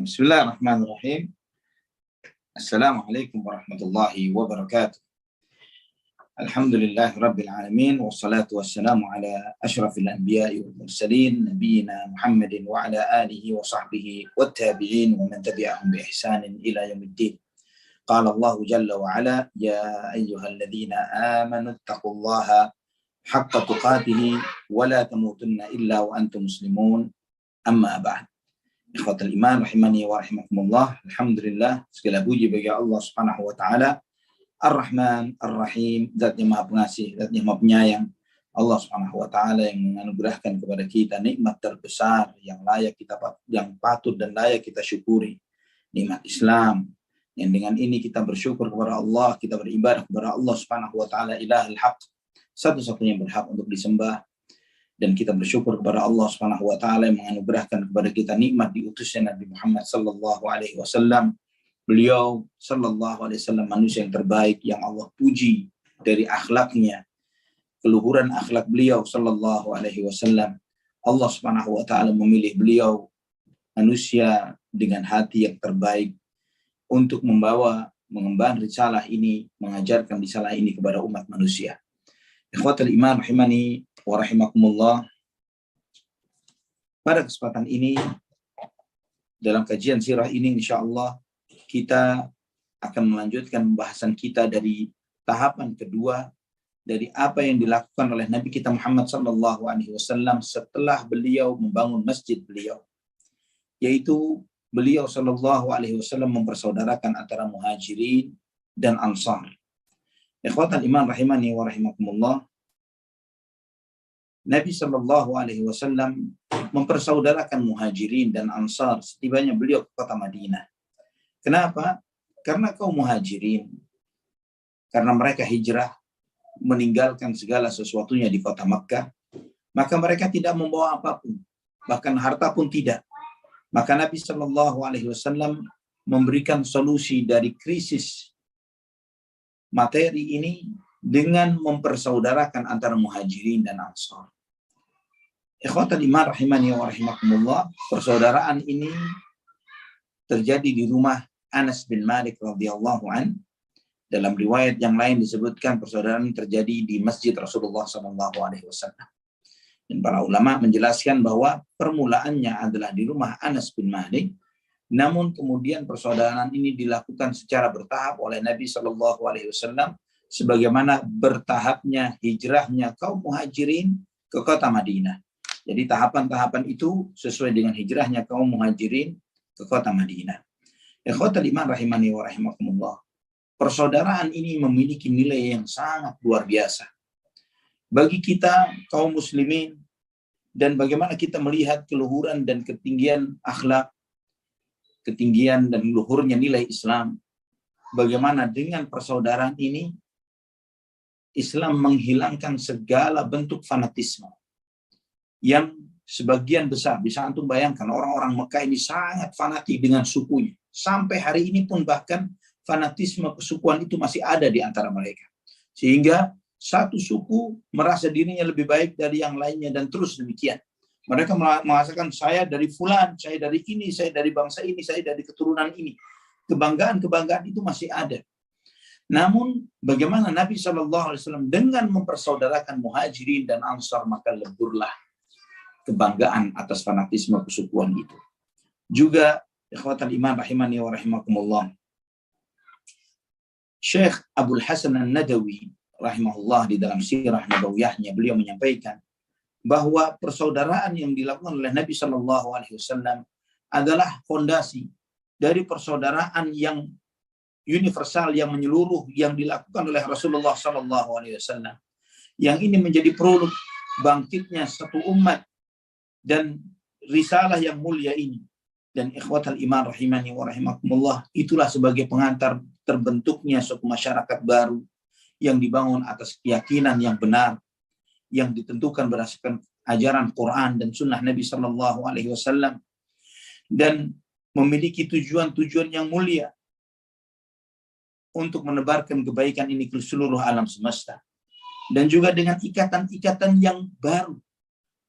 Bismillahirrahmanirrahim. Assalamualaikum warahmatullahi wabarakatuh. Alhamdulillahi rabbil alamin, wassalatu wassalamu ala asyrafil anbiya'i wal mursalin, nabiyina Muhammadin wa ala alihi wa sahbihi wat tabi'in wa man tabi'ahum bi ihsanin ila yaumiddin. Qala Allah jalla wa ala, ya ayyuhalladzina amanu taqullaha haqqa tuqatih wa la tamutunna illa wa antum muslimun. Amma ba'd. Ikhwatul iman rahimani wa rahimakumullah. Alhamdulillah, segala puji bagi Allah Subhanahu wa taala, Ar-Rahman, Ar-Rahim, Zat yang Maha Pengasih, Zat yang Maha Penyayang. Allah Subhanahu wa taala yang menganugerahkan kepada kita nikmat terbesar yang patut dan layak kita syukuri. Nikmat Islam. Yang dengan ini kita bersyukur kepada Allah, kita beribadah kepada Allah Subhanahu wa taala, Ilahul Haq, satu-satunya berhak untuk disembah. Dan kita bersyukur kepada Allah Subhanahu wa taala yang menganugerahkan kepada kita nikmat diutusnya Nabi Muhammad sallallahu alaihi wasallam. Beliau sallallahu alaihi wasallam manusia yang terbaik yang Allah puji dari akhlaknya, keluhuran akhlak beliau sallallahu alaihi wasallam. Allah Subhanahu wa taala memilih beliau manusia dengan hati yang terbaik untuk mengemban risalah ini, mengajarkan risalah ini kepada umat manusia. Ikhwatul iman rahimani wa rahimakumullah. Pada kesempatan ini, dalam kajian sirah ini insyaallah kita akan melanjutkan pembahasan kita dari tahapan kedua dari apa yang dilakukan oleh Nabi kita Muhammad sallallahu alaihi wasallam setelah beliau membangun masjid beliau, yaitu beliau sallallahu alaihi wasallam mempersaudarakan antara muhajirin dan ansar. Ikhwatul iman rahimani wa rahimakumullah. Nabi sallallahu alaihi wasallam mempersaudarakan muhajirin dan ansar setibanya beliau ke kota Madinah. Kenapa? Karena kaum muhajirin, karena mereka hijrah meninggalkan segala sesuatunya di kota Makkah, maka mereka tidak membawa apapun, bahkan harta pun tidak. Maka Nabi sallallahu alaihi wasallam memberikan solusi dari krisis materi ini dengan mempersaudarakan antara muhajirin dan ansar. Ikhwatul iman rahimani wa rahimakumullah, persaudaraan ini terjadi di rumah Anas bin Malik radhiyallahu an. Dalam riwayat yang lain disebutkan persaudaraan ini terjadi di Masjid Rasulullah sallallahu alaihi wasallam. Dan para ulama menjelaskan bahwa permulaannya adalah di rumah Anas bin Malik, namun kemudian persaudaraan ini dilakukan secara bertahap oleh Nabi sallallahu alaihi wasallam sebagaimana bertahapnya hijrahnya kaum muhajirin ke kota Madinah. Jadi tahapan-tahapan itu sesuai dengan hijrahnya kaum muhajirin ke kota Madinah. Ikhwatul iman rahimani wa rahimakumullah. Persaudaraan ini memiliki nilai yang sangat luar biasa bagi kita kaum muslimin, dan bagaimana kita melihat keluhuran dan ketinggian akhlak, ketinggian dan luhurnya nilai Islam. Bagaimana dengan persaudaraan ini Islam menghilangkan segala bentuk fanatisme yang sebagian besar, bisa antum bayangkan orang-orang Mekah ini sangat fanatik dengan sukunya. Sampai hari ini pun bahkan fanatisme kesukuan itu masih ada di antara mereka. Sehingga satu suku merasa dirinya lebih baik dari yang lainnya dan terus demikian. Mereka mengatakan saya dari fulan, saya dari ini, saya dari bangsa ini, saya dari keturunan ini. Kebanggaan-kebanggaan itu masih ada. Namun bagaimana Nabi SAW dengan mempersaudarakan muhajirin dan ansar, maka leburlah kebanggaan atas fanatisme kesukuan itu. Juga ikhwatul iman rahimani wa rahimakumullah, Syekh Abdul Hasan An-Nadawi rahimahullah di dalam sirah nabawiyahnya beliau menyampaikan bahwa persaudaraan yang dilakukan oleh Nabi Shallallahu Alaihi Wasallam adalah fondasi dari persaudaraan yang universal, yang menyeluruh, yang dilakukan oleh Rasulullah Shallallahu Alaihi Wasallam. Yang ini menjadi produk bangkitnya satu umat dan risalah yang mulia ini. Dan ikhwatal iman rahimani wa rahimakumullah, itulah sebagai pengantar terbentuknya suatu masyarakat baru yang dibangun atas keyakinan yang benar, yang ditentukan berdasarkan ajaran Quran dan sunnah Nabi Sallallahu Alaihi Wasallam, dan memiliki tujuan-tujuan yang mulia untuk menebarkan kebaikan ini ke seluruh alam semesta. Dan juga dengan ikatan-ikatan yang baru,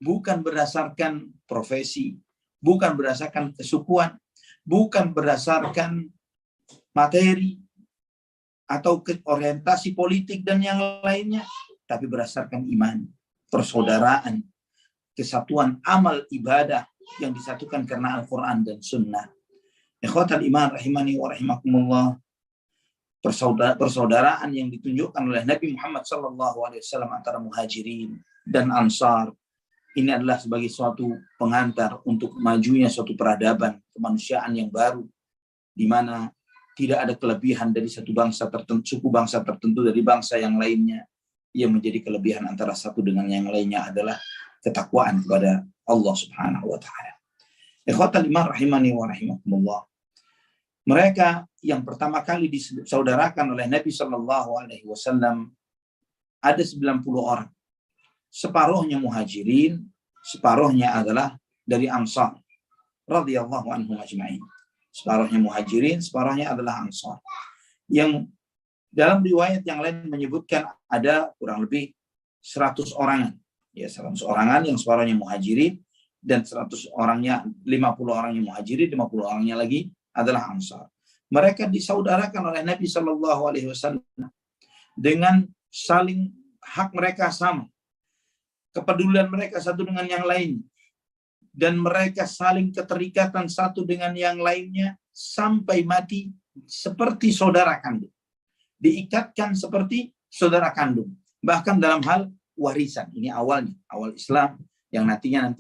bukan berdasarkan profesi, bukan berdasarkan kesukuan, bukan berdasarkan materi atau orientasi politik dan yang lainnya, tapi berdasarkan iman, persaudaraan, kesatuan amal ibadah yang disatukan karena Al-Quran dan Sunnah. Ikhwatal iman rahimani wa rahimakumullah, persaudaraan yang ditunjukkan oleh Nabi Muhammad SAW antara muhajirin dan ansar, ini adalah sebagai suatu pengantar untuk majunya suatu peradaban kemanusiaan yang baru, di mana tidak ada kelebihan dari satu bangsa tertentu, suku bangsa tertentu dari bangsa yang lainnya. Yang menjadi kelebihan antara satu dengan yang lainnya adalah ketakwaan kepada Allah Subhanahu wa taala. Ikhwatal iman rahimani wa rahimakumullah. Mereka yang pertama kali disaudarakan oleh Nabi Shallallahu alaihi wasallam ada 90 orang. Separuhnya muhajirin, separuhnya adalah dari Ansar radhiyallahu anhum ajma'in. Separuhnya muhajirin, separuhnya adalah Ansar. Yang dalam riwayat yang lain menyebutkan ada kurang lebih 100 orangan. Ya, 100 orangan yang separuhnya muhajirin dan 100 orangnya, 50 orangnya muhajirin, 50 orangnya lagi adalah Ansar. Mereka disaudarakan oleh Nabi Shallallahu alaihi wasallam dengan saling hak mereka sama. Kepedulian mereka satu dengan yang lain, dan mereka saling keterikatan satu dengan yang lainnya sampai mati seperti saudara kandung, diikatkan seperti saudara kandung, bahkan dalam hal warisan. Ini awalnya, awal Islam yang nantinya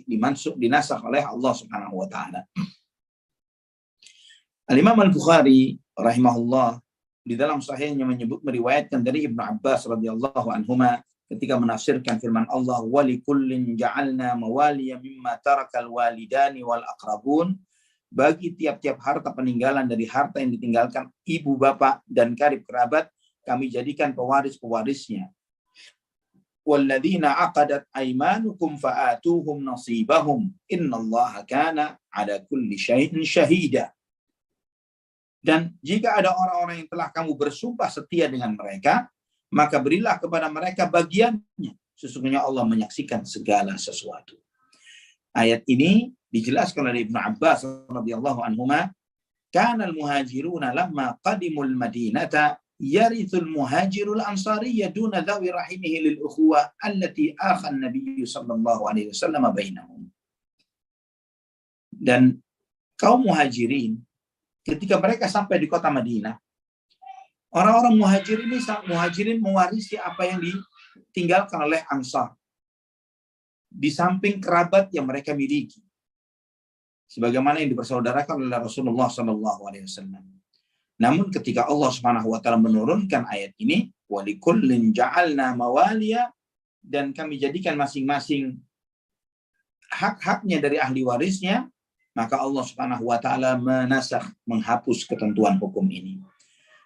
dinasakh oleh Allah Subhanahu wa taala. Al-Imam Al-Bukhari rahimahullah di dalam sahihnya meriwayatkan dari Ibnu Abbas radhiyallahu anhuma ketika menafsirkan firman Allah, walikullin ja'alna mawaliya mimma tarakal walidani wal aqrabun, bagi tiap-tiap harta peninggalan dari harta yang ditinggalkan ibu bapak dan karib kerabat, kami jadikan pewaris-pewarisnya. Walladzina aqadat aymanukum fa'atuhum nasibahum innallaha kana ala kulli syai'in syahida. Dan jika ada orang-orang yang telah kamu bersumpah setia dengan mereka, maka berilah kepada mereka bagiannya. Sesungguhnya Allah menyaksikan segala sesuatu. Ayat ini dijelaskan oleh Ibnu Abbas radhiyallahu anhuma, kana al-muhajiruna lamma qadimul madinata yarithul muhajirul ansariyya duna dhawi rahimihi lil ukhuwah allati akha an-nabiy sallallahu alaihi wasallam bainahum. Dan kaum muhajirin ketika mereka sampai di kota Madinah, orang-orang muhajirin mewarisi apa yang ditinggalkan oleh Ansar, di samping kerabat yang mereka miliki, sebagaimana yang dipersaudarakan oleh Rasulullah SAW. Namun ketika Allah Subhanahu wa taala menurunkan ayat ini, walikullin ja'alna mawaliya, dan kami jadikan masing-masing hak-haknya dari ahli warisnya, maka Allah Subhanahu wa taala menasakh, menghapus ketentuan hukum ini.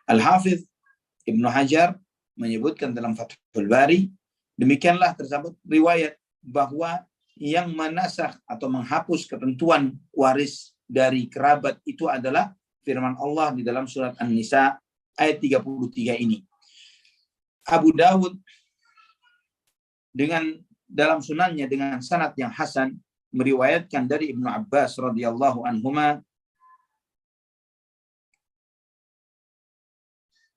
Al-Hafidh Ibnu Hajar menyebutkan dalam Fathul Bari, demikianlah tersebut riwayat bahwa yang menasakh atau menghapus ketentuan waris dari kerabat itu adalah firman Allah di dalam surat An-Nisa ayat 33 ini. Abu Dawud dalam sunannya dengan sanad yang hasan meriwayatkan dari Ibnu Abbas radhiyallahu anhuma,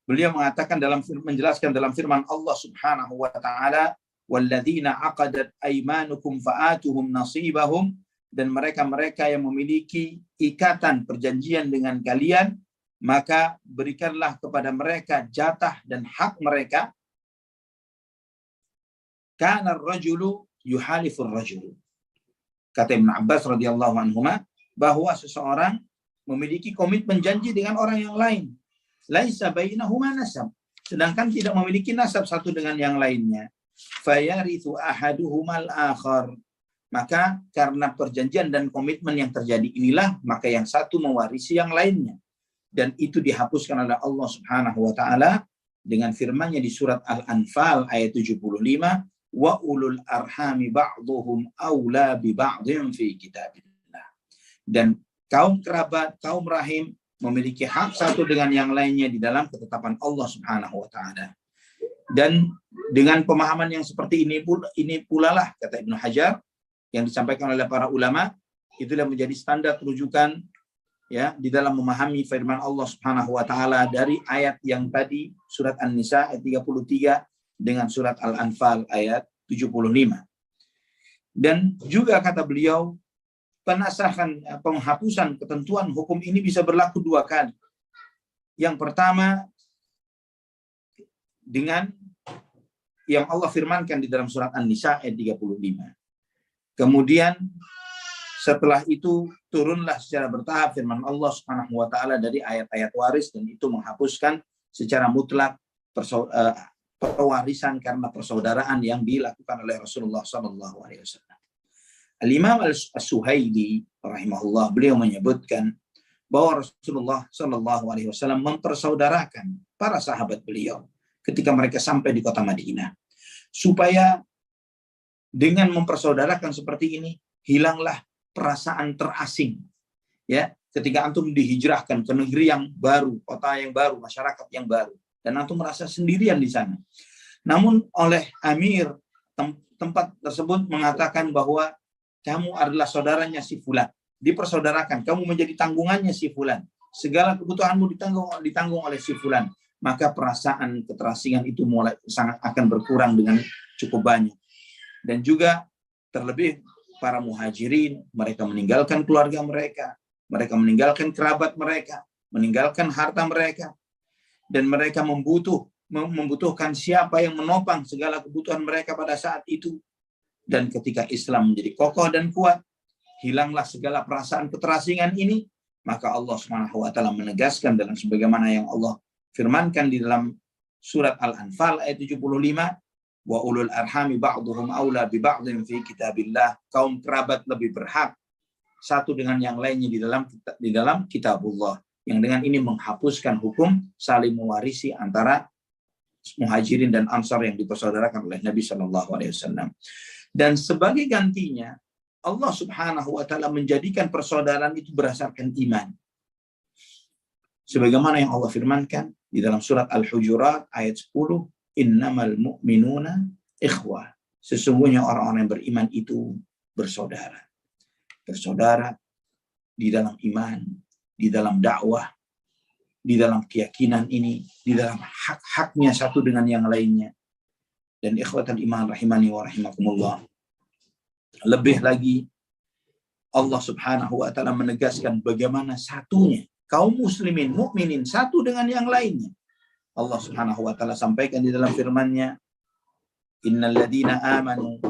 beliau mengatakan menjelaskan dalam firman Allah Subhanahu wa taala, walladzina aqadat aymanukum fa'atuhum nasibahum, dan mereka-mereka yang memiliki ikatan perjanjian dengan kalian, maka berikanlah kepada mereka jatah dan hak mereka. Kana ar-rajulu yuhalifur rajulu. Kata Ibnu Abbas radhiyallahu anhuma, bahwa seseorang memiliki komitmen janji dengan orang yang lain. Laisa bainahuma nasab, sedangkan tidak memiliki nasab satu dengan yang lainnya. Fayarithu ahaduhumal akhar, maka karena perjanjian dan komitmen yang terjadi inilah, maka yang satu mewarisi yang lainnya. Dan itu dihapuskan oleh Allah Subhanahu wa taala dengan firman-Nya di surat Al-Anfal ayat 75, wa ulul arhami ba'dhum aula bi ba'dhin fi kitabillah. Dan kaum kerabat, kaum rahim memiliki hak satu dengan yang lainnya di dalam ketetapan Allah Subhanahu wa taala. Dan dengan pemahaman yang seperti ini pula lah, kata Ibnu Hajar, yang disampaikan oleh para ulama, itulah menjadi standar rujukan ya di dalam memahami firman Allah Subhanahu wa taala dari ayat yang tadi surat An-Nisa ayat 33 dengan surat Al-Anfal ayat 75. Dan juga kata beliau, penghapusan ketentuan hukum ini bisa berlaku dua kali. Yang pertama dengan yang Allah firmankan di dalam surat An-Nisa ayat 35. Kemudian setelah itu turunlah secara bertahap firman Allah Subhanahu wa taala dari ayat-ayat waris, dan itu menghapuskan secara mutlak pewarisan karena persaudaraan yang dilakukan oleh Rasulullah sallallahu alaihi wasallam. Al-Imam As-Suhaili rahimahullah, beliau menyebutkan bahwa Rasulullah sallallahu alaihi wasallam mempersaudarakan para sahabat beliau ketika mereka sampai di kota Madinah, supaya dengan mempersaudarakan seperti ini hilanglah perasaan terasing. Ya, ketika antum dihijrahkan ke negeri yang baru, kota yang baru, masyarakat yang baru, dan antum merasa sendirian di sana. Namun oleh Amir tempat tersebut mengatakan bahwa kamu adalah saudaranya si fulan, dipersaudarakan, kamu menjadi tanggungannya si fulan, segala kebutuhanmu ditanggung oleh si fulan, maka perasaan keterasingan itu mulai sangat akan berkurang dengan cukup banyak. Dan juga terlebih para muhajirin, mereka meninggalkan keluarga mereka, mereka meninggalkan kerabat mereka, meninggalkan harta mereka, dan mereka membutuhkan siapa yang menopang segala kebutuhan mereka pada saat itu. Dan ketika Islam menjadi kokoh dan kuat, hilanglah segala perasaan keterasingan ini, maka Allah Subhanahu wa taala menegaskan dalam sebagaimana yang Allah firmankan di dalam surat Al-Anfal ayat 75, wa ulul arhami ba'duhum aula bi ba'dhin fi kitabillah, kaum kerabat lebih berhak satu dengan yang lainnya di dalam kitabullah, yang dengan ini menghapuskan hukum saling mewarisi antara muhajirin dan ansar yang dipersaudarakan oleh Nabi Shallallahu alaihi wasallam. Dan sebagai gantinya Allah Subhanahu wa taala menjadikan persaudaraan itu berdasarkan iman. Sebagaimana yang Allah firmankan di dalam surat Al-Hujurat ayat 10, innamal mu'minuna ikhwah. Sesungguhnya orang-orang yang beriman itu bersaudara. Bersaudara di dalam iman, di dalam dakwah, di dalam keyakinan ini, di dalam hak-haknya satu dengan yang lainnya. Dan ikhwatal iman rahimani wa rahimakumullah. Lebih lagi Allah Subhanahu wa taala menegaskan bagaimana satunya kaum muslimin, mukminin satu dengan yang lainnya. Allah Subhanahu wa taala sampaikan di dalam firman-Nya, innal ladzina amanu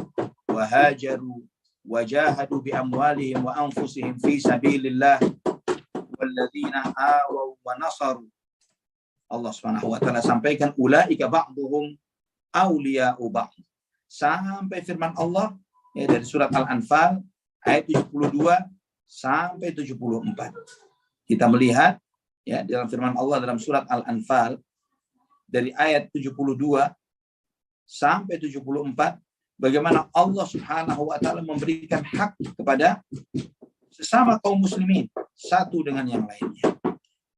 wa hajaru wa jahadu bi amwalihim wa anfusihim fi sabilillah wal ladzina awaw wa nasaru. Allah Subhanahu wa taala sampaikan ulaika ba'dhum awliya'u ba'd. Sampai firman Allah ya, dari surat Al-Anfal ayat 72 sampai 74. Kita melihat ya dalam firman Allah dalam surat Al-Anfal dari ayat 72 sampai 74 bagaimana Allah Subhanahu wa taala memberikan hak kepada sesama kaum muslimin satu dengan yang lainnya.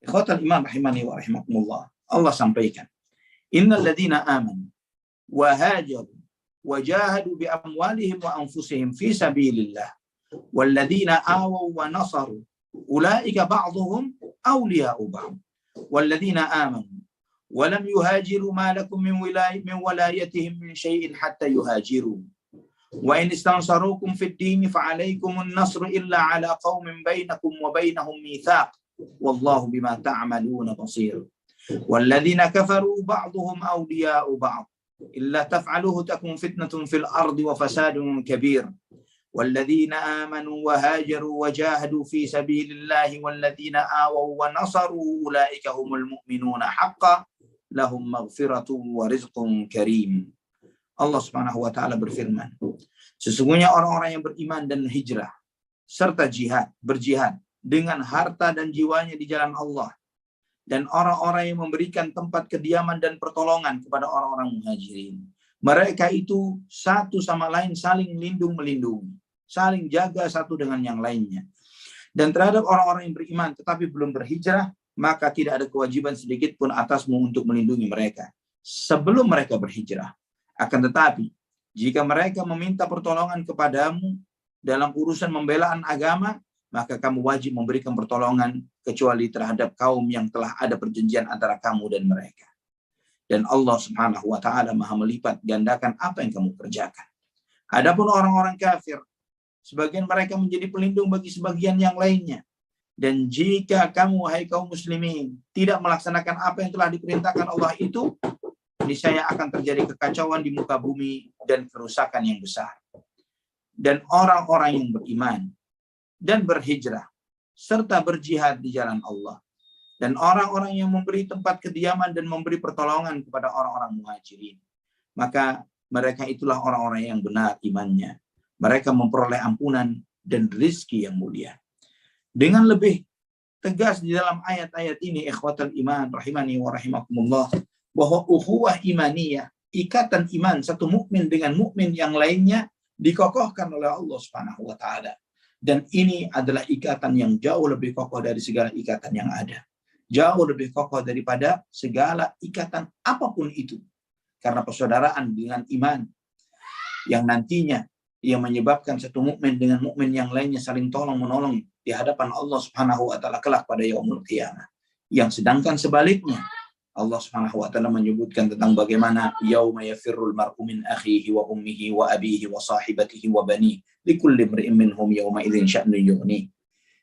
Ikhwatal iman rahimani wa rahimakumullah. Allah sampaikan, innal ladzina amanu wa hajaru wa jahadu bi amwalihim wa anfusihim fi sabilillah wal ladzina awaw wa nasaru ulaika ba'dhum awliya'u ba'd wal ladzina amanu wa lam yuhajiru ma lakum min wilayatihim min shay'in hatta yuhajiru wa in istansarukum fid din fa 'alaykumun nasru illa 'ala qaumin bainakum wa bainahum mitsaq wallahu bima ta'maluna basir wal ladzina kafaru ba'dhum awliya'u ba'd illa taf'aluhu takun fitnatun fil ardi wa fasadun kabir والذين آمنوا وهاجروا وجاهدوا في سبيل الله والذين آووا ونصروا أولئك هم المؤمنون حقا لهم مغفرة ورزق كريم. Allah Subhanahu wa taala berfirman, sesungguhnya orang-orang yang beriman dan hijrah serta berjihad dengan harta dan jiwanya di jalan Allah, dan orang-orang yang memberikan tempat kediaman dan pertolongan kepada orang-orang muhajirin, mereka itu satu sama lain saling melindungi, saling jaga satu dengan yang lainnya. Dan terhadap orang-orang yang beriman tetapi belum berhijrah, maka tidak ada kewajiban sedikit pun atasmu untuk melindungi mereka sebelum mereka berhijrah. Akan tetapi, jika mereka meminta pertolongan kepadamu dalam urusan pembelaan agama, maka kamu wajib memberikan pertolongan kecuali terhadap kaum yang telah ada perjanjian antara kamu dan mereka. Dan Allah Subhanahu wa taala Maha melipat gandakan apa yang kamu kerjakan. Adapun orang-orang kafir, sebagian mereka menjadi pelindung bagi sebagian yang lainnya. Dan jika kamu, wahai kaum muslimin, tidak melaksanakan apa yang telah diperintahkan Allah itu, niscaya akan terjadi kekacauan di muka bumi dan kerusakan yang besar. Dan orang-orang yang beriman dan berhijrah serta berjihad di jalan Allah, dan orang-orang yang memberi tempat kediaman dan memberi pertolongan kepada orang-orang muhajirin, maka mereka itulah orang-orang yang benar imannya. Mereka memperoleh ampunan dan rizki yang mulia. Dengan lebih tegas di dalam ayat-ayat ini, ikhwatal iman rahimani wa rahimakumullah, bahwa ukhuwah imaniyah, ikatan iman satu mukmin dengan mukmin yang lainnya dikokohkan oleh Allah Subhanahu wa taala. Dan ini adalah ikatan yang jauh lebih kokoh dari segala ikatan yang ada. Jauh lebih kokoh daripada segala ikatan apapun itu. Karena persaudaraan dengan iman yang nantinya yang menyebabkan satu mukmin dengan mukmin yang lainnya saling tolong menolong di hadapan Allah Subhanahu wa taala kelak pada yaumul qiyamah. Yang sedangkan sebaliknya, Allah Subhanahu wa taala menyebutkan tentang bagaimana yauma yafirrul mar'u min akhihi wa ummihi wa abihi wa sahibatihi wa banihi likulli imri'in minhum yawma idzin sya'nun yughni.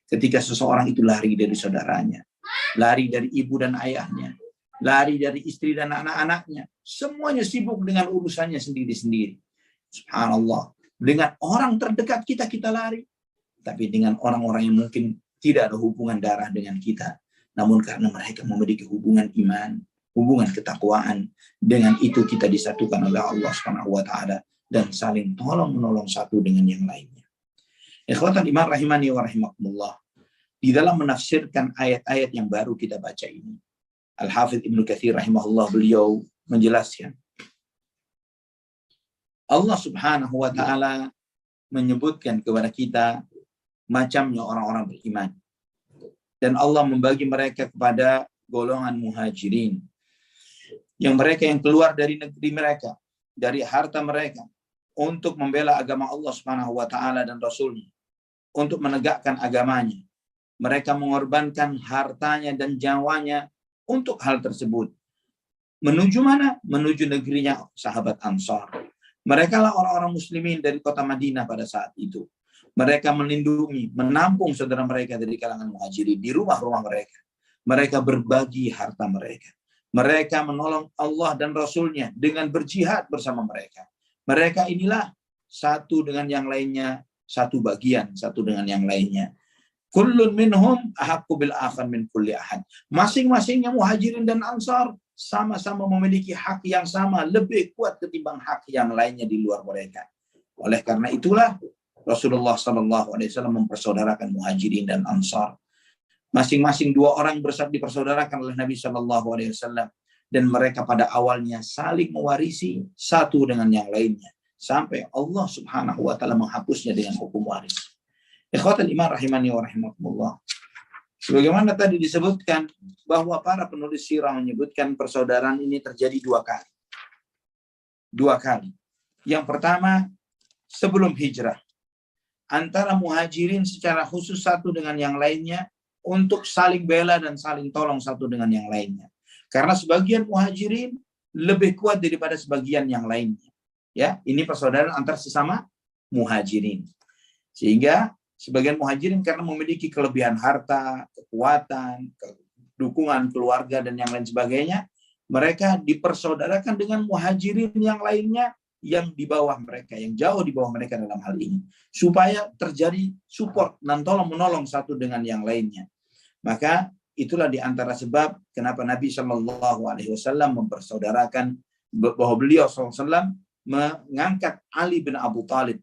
Ketika seseorang itu lari dari saudaranya, lari dari ibu dan ayahnya, lari dari istri dan anak-anaknya, semuanya sibuk dengan urusannya sendiri-sendiri. Subhanallah. Dengan orang terdekat kita, kita lari. Tapi dengan orang-orang yang mungkin tidak ada hubungan darah dengan kita. Namun karena mereka memiliki hubungan iman, hubungan ketakwaan, dengan itu kita disatukan oleh Allah Subhanahu wa taala dan saling tolong-menolong satu dengan yang lainnya. Ikhwatan iman rahimani wa rahimakumullah. Di dalam menafsirkan ayat-ayat yang baru kita baca ini, Al-Hafidz Ibnu Katsir rahimahullah, beliau menjelaskan Allah Subhanahu wa taala menyebutkan kepada kita macamnya orang-orang beriman. Dan Allah membagi mereka kepada golongan muhajirin. Yang mereka yang keluar dari negeri mereka, dari harta mereka, untuk membela agama Allah Subhanahu wa taala dan Rasulnya, untuk menegakkan agamanya. Mereka mengorbankan hartanya dan nyawanya untuk hal tersebut. Menuju mana? Menuju negerinya sahabat Ansar. Mereka lah orang-orang muslimin dari kota Madinah pada saat itu. Mereka melindungi, menampung saudara mereka dari kalangan muhajirin di rumah-rumah mereka. Mereka berbagi harta mereka. Mereka menolong Allah dan Rasulnya dengan berjihad bersama mereka. Mereka inilah satu dengan yang lainnya, satu bagian, satu dengan yang lainnya. Kullun minhum ahaqqu bil akhar min kulli ahad. Masing-masingnya muhajirin dan ansar sama-sama memiliki hak yang sama, lebih kuat ketimbang hak yang lainnya di luar mereka. Oleh karena itulah Rasulullah SAW mempersaudarakan muhajirin dan ansar. Masing-masing dua orang dipersaudarakan oleh Nabi SAW, dan mereka pada awalnya saling mewarisi satu dengan yang lainnya sampai Allah Subhanahu wa taala menghapusnya dengan hukum waris. Ikhwatal iman rahimani wa rahimakumullah. Sebagaimana tadi disebutkan bahwa para penulis sirah menyebutkan persaudaraan ini terjadi dua kali. Dua kali. Yang pertama sebelum hijrah, antara muhajirin secara khusus satu dengan yang lainnya untuk saling bela dan saling tolong satu dengan yang lainnya. Karena sebagian muhajirin lebih kuat daripada sebagian yang lainnya. Ya, ini persaudaraan antar sesama muhajirin. Sehingga sebagian muhajirin karena memiliki kelebihan harta, kekuatan, dukungan keluarga dan yang lain sebagainya, mereka dipersaudarakan dengan muhajirin yang lainnya yang di bawah mereka, yang jauh di bawah mereka dalam hal ini, supaya terjadi support dan tolong-menolong satu dengan yang lainnya. Maka itulah di antara sebab kenapa Nabi SAW mempersaudarakan, bahwa beliau SAW mengangkat Ali bin Abu Thalib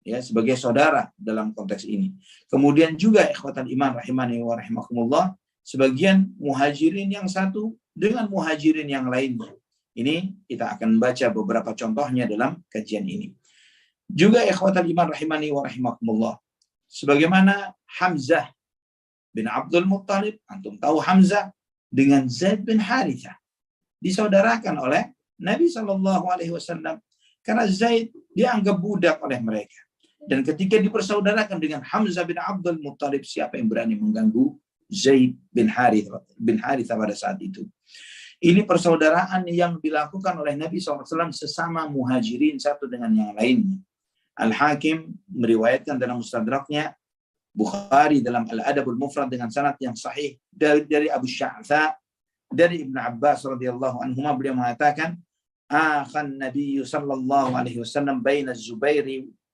ya sebagai saudara dalam konteks ini. Kemudian juga ikhwatan iman rahimani wa rahimakumullah, sebagian muhajirin yang satu dengan muhajirin yang lainnya. Ini kita akan baca beberapa contohnya dalam kajian ini. Juga ikhwatan iman rahimani wa rahimakumullah, sebagaimana Hamzah bin Abdul Muttalib, antum tahu Hamzah dengan Zaid bin Harithah disaudarakan oleh Nabi SAW karena Zaid dianggap budak oleh mereka. Dan ketika dipersaudarakan dengan Hamzah bin Abdul Muttalib, siapa yang berani mengganggu Zaid bin Harithah pada saat itu? Ini persaudaraan yang dilakukan oleh Nabi SAW sesama muhajirin satu dengan yang lainnya. Al-Hakim meriwayatkan dalam Mustadraknya, Bukhari dalam Al-Adabul Mufrad dengan sanad yang sahih dari Abu Sya'tha dari Ibnu Abbas radhiyallahu anhuma, beliau mengatakan, "Akhan Nabi sallallahu alaihi wasallam baina Zubair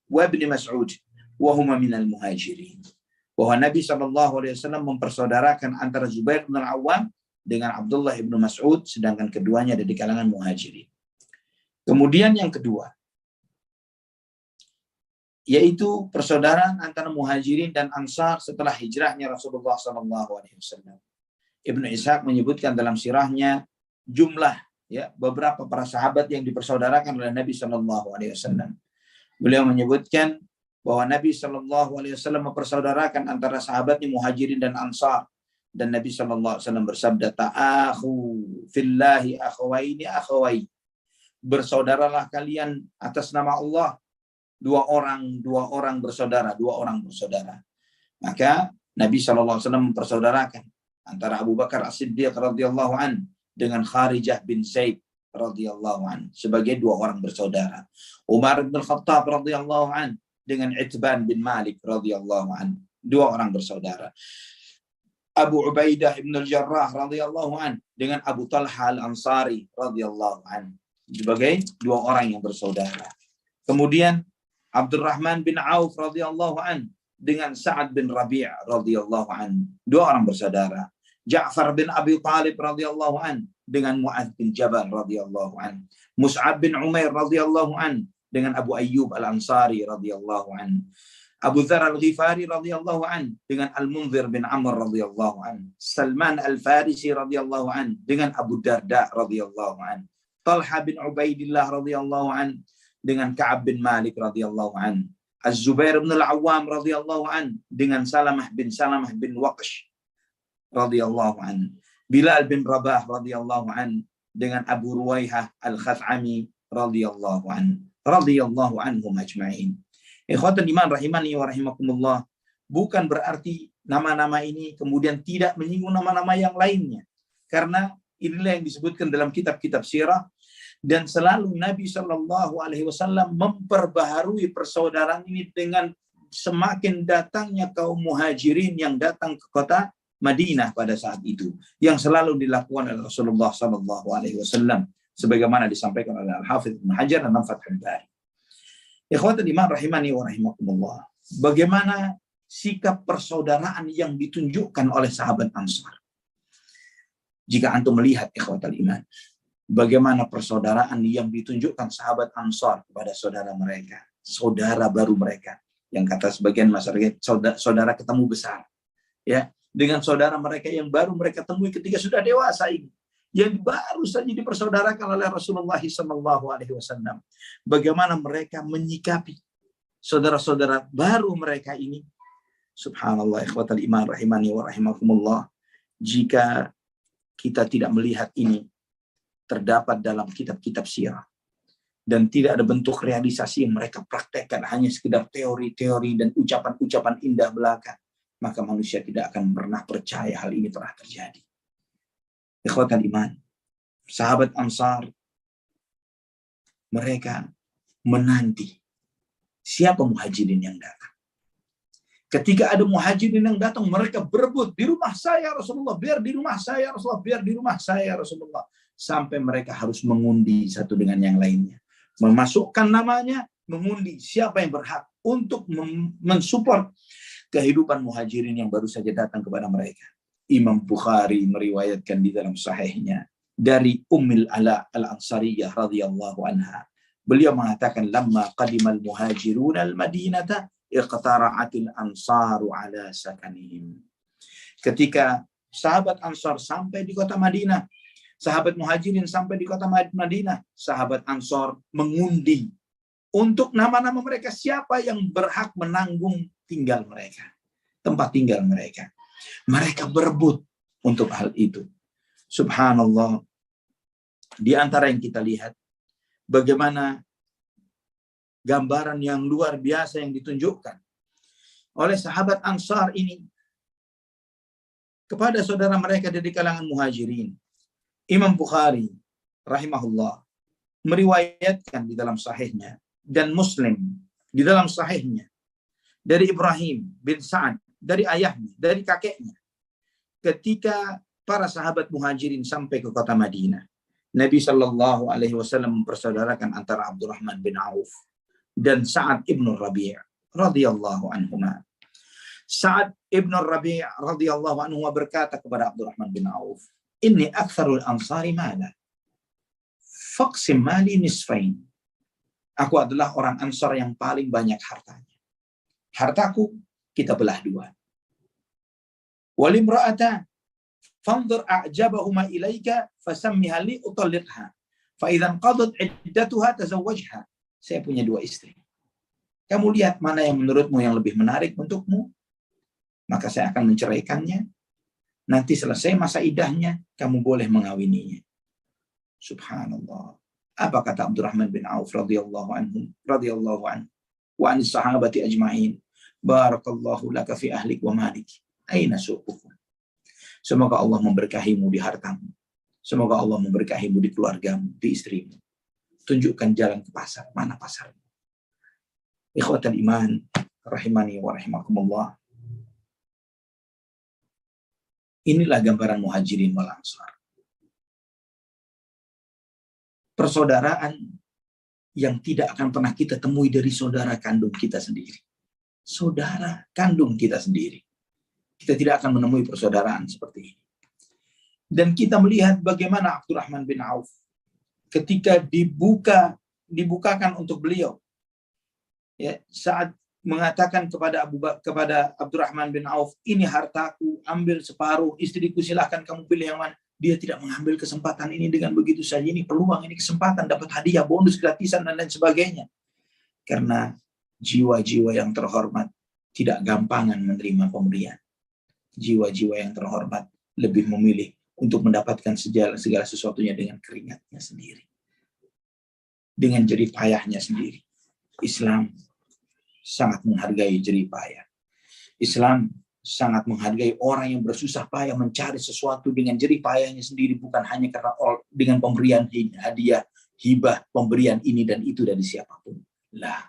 wa Ibn Mas'ud wa huma minal muhajirin." Bahwa Nabi sallallahu alaihi wasallam mempersaudarakan antara Zubair bin Al-Awwam dengan Abdullah bin Mas'ud, sedangkan keduanya dari kalangan muhajirin. Kemudian yang kedua, yaitu persaudaraan antara muhajirin dan ansar setelah hijrahnya Rasulullah SAW. Ibnu Ishaq menyebutkan dalam sirahnya jumlah beberapa para sahabat yang dipersaudarakan oleh Nabi SAW. Beliau menyebutkan bahwa Nabi SAW mempersaudarakan antara sahabatnya muhajirin dan ansar, dan Nabi SAW bersabda, "Ta'akhu fillahi akhawaini akhawai." Bersaudaralah kalian atas nama Allah, dua orang bersaudara. Maka Nabi SAW mempersaudarakan antara Abu Bakar As-Siddiq radhiyallahu an dengan Kharijah bin Zaid radhiyallahu an sebagai dua orang bersaudara. Umar bin Khattab radhiyallahu an dengan Itban bin Malik radhiyallahu an, dua orang bersaudara. Abu Ubaidah bin Al-Jarrah radhiyallahu an dengan Abu Talha Al-Ansari radhiyallahu an sebagai dua orang yang bersaudara. Kemudian Abdurrahman bin Auf radhiyallahu an dengan Sa'ad bin Rabi' radhiyallahu an, dua orang bersaudara. Ja'far bin Abi Thalib radhiyallahu an dengan Mu'adz bin Jabal radhiyallahu an. Mus'ab bin Umair radhiyallahu an dengan Abu Ayyub Al-Ansari radhiyallahu an. Abu Dzar Al-Ghifari radhiyallahu an dengan Al-Munzir bin Amr radhiyallahu an. Salman Al-Farisi radhiyallahu an dengan Abu Darda radhiyallahu an. Talha bin Ubaidillah radhiyallahu an dengan Ka'ab bin Malik radhiyallahu an. Az-Zubair bin Al-Awwam radhiyallahu an dengan Salamah bin Waqsh radhiyallahu an. Bilal bin Rabah radhiyallahu an dengan Abu Ruwaihah Al-Khath'ami radhiyallahu an. Radhiyallahu anhum ajma'in. Ikhwatan iman rahimani wa rahimakumullah, bukan berarti nama-nama ini kemudian tidak menyinggung nama-nama yang lainnya, karena inilah yang disebutkan dalam kitab-kitab sirah. Dan selalu Nabi Shallallahu Alaihi Wasallam memperbaharui persaudaraan ini dengan semakin datangnya kaum muhajirin yang datang ke kota Madinah pada saat itu, yang selalu dilakukan oleh Rasulullah Shallallahu Alaihi Wasallam, sebagaimana disampaikan oleh Al-Hafidz Ibnu Hajar dalam Fathul Bari. Ikhwatul iman rahimani wa rahimakumullah, bagaimana sikap persaudaraan yang ditunjukkan oleh sahabat Ansar? Jika antum melihat ikhwatul iman, bagaimana persaudaraan yang ditunjukkan sahabat Ansar kepada saudara mereka, saudara baru mereka, yang kata sebagian masyarakat saudara ketemu besar, ya, dengan saudara mereka yang baru mereka temui ketika sudah dewasa ini, yang baru saja dipersaudarakan oleh Rasulullah SAW. Bagaimana mereka menyikapi saudara-saudara baru mereka ini? Subhanallah, ikhwatal iman rahimani wa rahimakumullah. Jika kita tidak melihat ini terdapat dalam kitab-kitab sirah dan tidak ada bentuk realisasi yang mereka praktekkan, hanya sekedar teori-teori dan ucapan-ucapan indah belaka, maka manusia tidak akan pernah percaya hal ini pernah terjadi. Ikhwatal iman, sahabat Ansar, mereka menanti siapa muhajirin yang datang. Ketika ada muhajirin yang datang, mereka berebut, di rumah saya Rasulullah, biar di rumah saya Rasulullah, biar di rumah saya Rasulullah. Sampai mereka harus mengundi satu dengan yang lainnya, memasukkan namanya, mengundi siapa yang berhak untuk mensupport kehidupan muhajirin yang baru saja datang kepada mereka. Imam Bukhari meriwayatkan di dalam sahihnya dari Ummul Ala Al-Ansariyah radhiyallahu anha. Beliau mengatakan, "Lamma qadimal muhajirun al-Madinata iqtara'atil ansaru ala sakanihim." Ketika sahabat Ansar sampai di kota Madinah, sahabat muhajirin sampai di kota Madinah, sahabat Ansar mengundi untuk nama-nama mereka, siapa yang berhak menanggung tinggal mereka, tempat tinggal mereka. Mereka berebut untuk hal itu. Subhanallah, di antara yang kita lihat, bagaimana gambaran yang luar biasa yang ditunjukkan oleh sahabat Ansar ini kepada saudara mereka dari kalangan Muhajirin. Imam Bukhari rahimahullah meriwayatkan di dalam sahihnya dan Muslim di dalam sahihnya dari Ibrahim bin Sa'ad, dari ayahnya, dari kakeknya, ketika para sahabat Muhajirin sampai ke kota Madinah, Nabi Shallallahu Alaihi Wasallam mempersaudarakan antara Abdurrahman bin Auf dan Sa'ad ibn Rabi' radhiyallahu anhuma. Sa'ad ibn Rabi' radhiyallahu anhu berkata kepada Abdurrahman bin Auf, "Inni aktsarul ansari mala, faqsim mali nisfain." Aku adalah orang Ansar yang paling banyak hartanya. Hartaku kita belah dua. Walimra'ata fanzur a'jabahuma ilaika fasammiha li utalliqha fa idzan qadat iddatuha tazawwajha. Saya punya dua istri. Kamu lihat mana yang menurutmu yang lebih menarik untukmu, maka saya akan menceraikannya. Nanti selesai masa iddahnya, kamu boleh mengawininya. Subhanallah. Apa kata Abdurrahman bin Auf radhiyallahu anhu wa anis sahabati ajma'in, barakallahu laka fi ahlik wa malik, aina suqukum. Semoga Allah memberkahimu di hartamu, semoga Allah memberkahimu di keluargamu, di istrimu. Tunjukkan jalan ke pasar, mana pasarmu. Ikhwatal iman rahimani wa rahimakumullah. Inilah gambaran Muhajirin wal Ansar. Persaudaraan yang tidak akan pernah kita temui dari saudara kandung kita sendiri. Saudara kandung kita sendiri. Kita tidak akan menemui persaudaraan seperti ini. Dan kita melihat bagaimana Abdurrahman bin Auf ketika dibukakan untuk beliau, ya, saat mengatakan kepada Abdurrahman bin Auf, ini hartaku, ambil separuh, istriku silahkan kamu pilih yang mana. Dia tidak mengambil kesempatan ini dengan begitu saja. Ini peluang, ini kesempatan, dapat hadiah, bonus, gratisan, dan lain sebagainya. Karena jiwa-jiwa yang terhormat tidak gampangan menerima pemberian. Jiwa-jiwa yang terhormat lebih memilih untuk mendapatkan segala sesuatunya dengan keringatnya sendiri. Dengan jerih payahnya sendiri. Islam sangat menghargai jerih payah. Islam sangat menghargai orang yang bersusah payah mencari sesuatu dengan jerih payahnya sendiri, bukan hanya karena dengan pemberian hadiah, hibah, pemberian ini dan itu dari siapapun. Lah,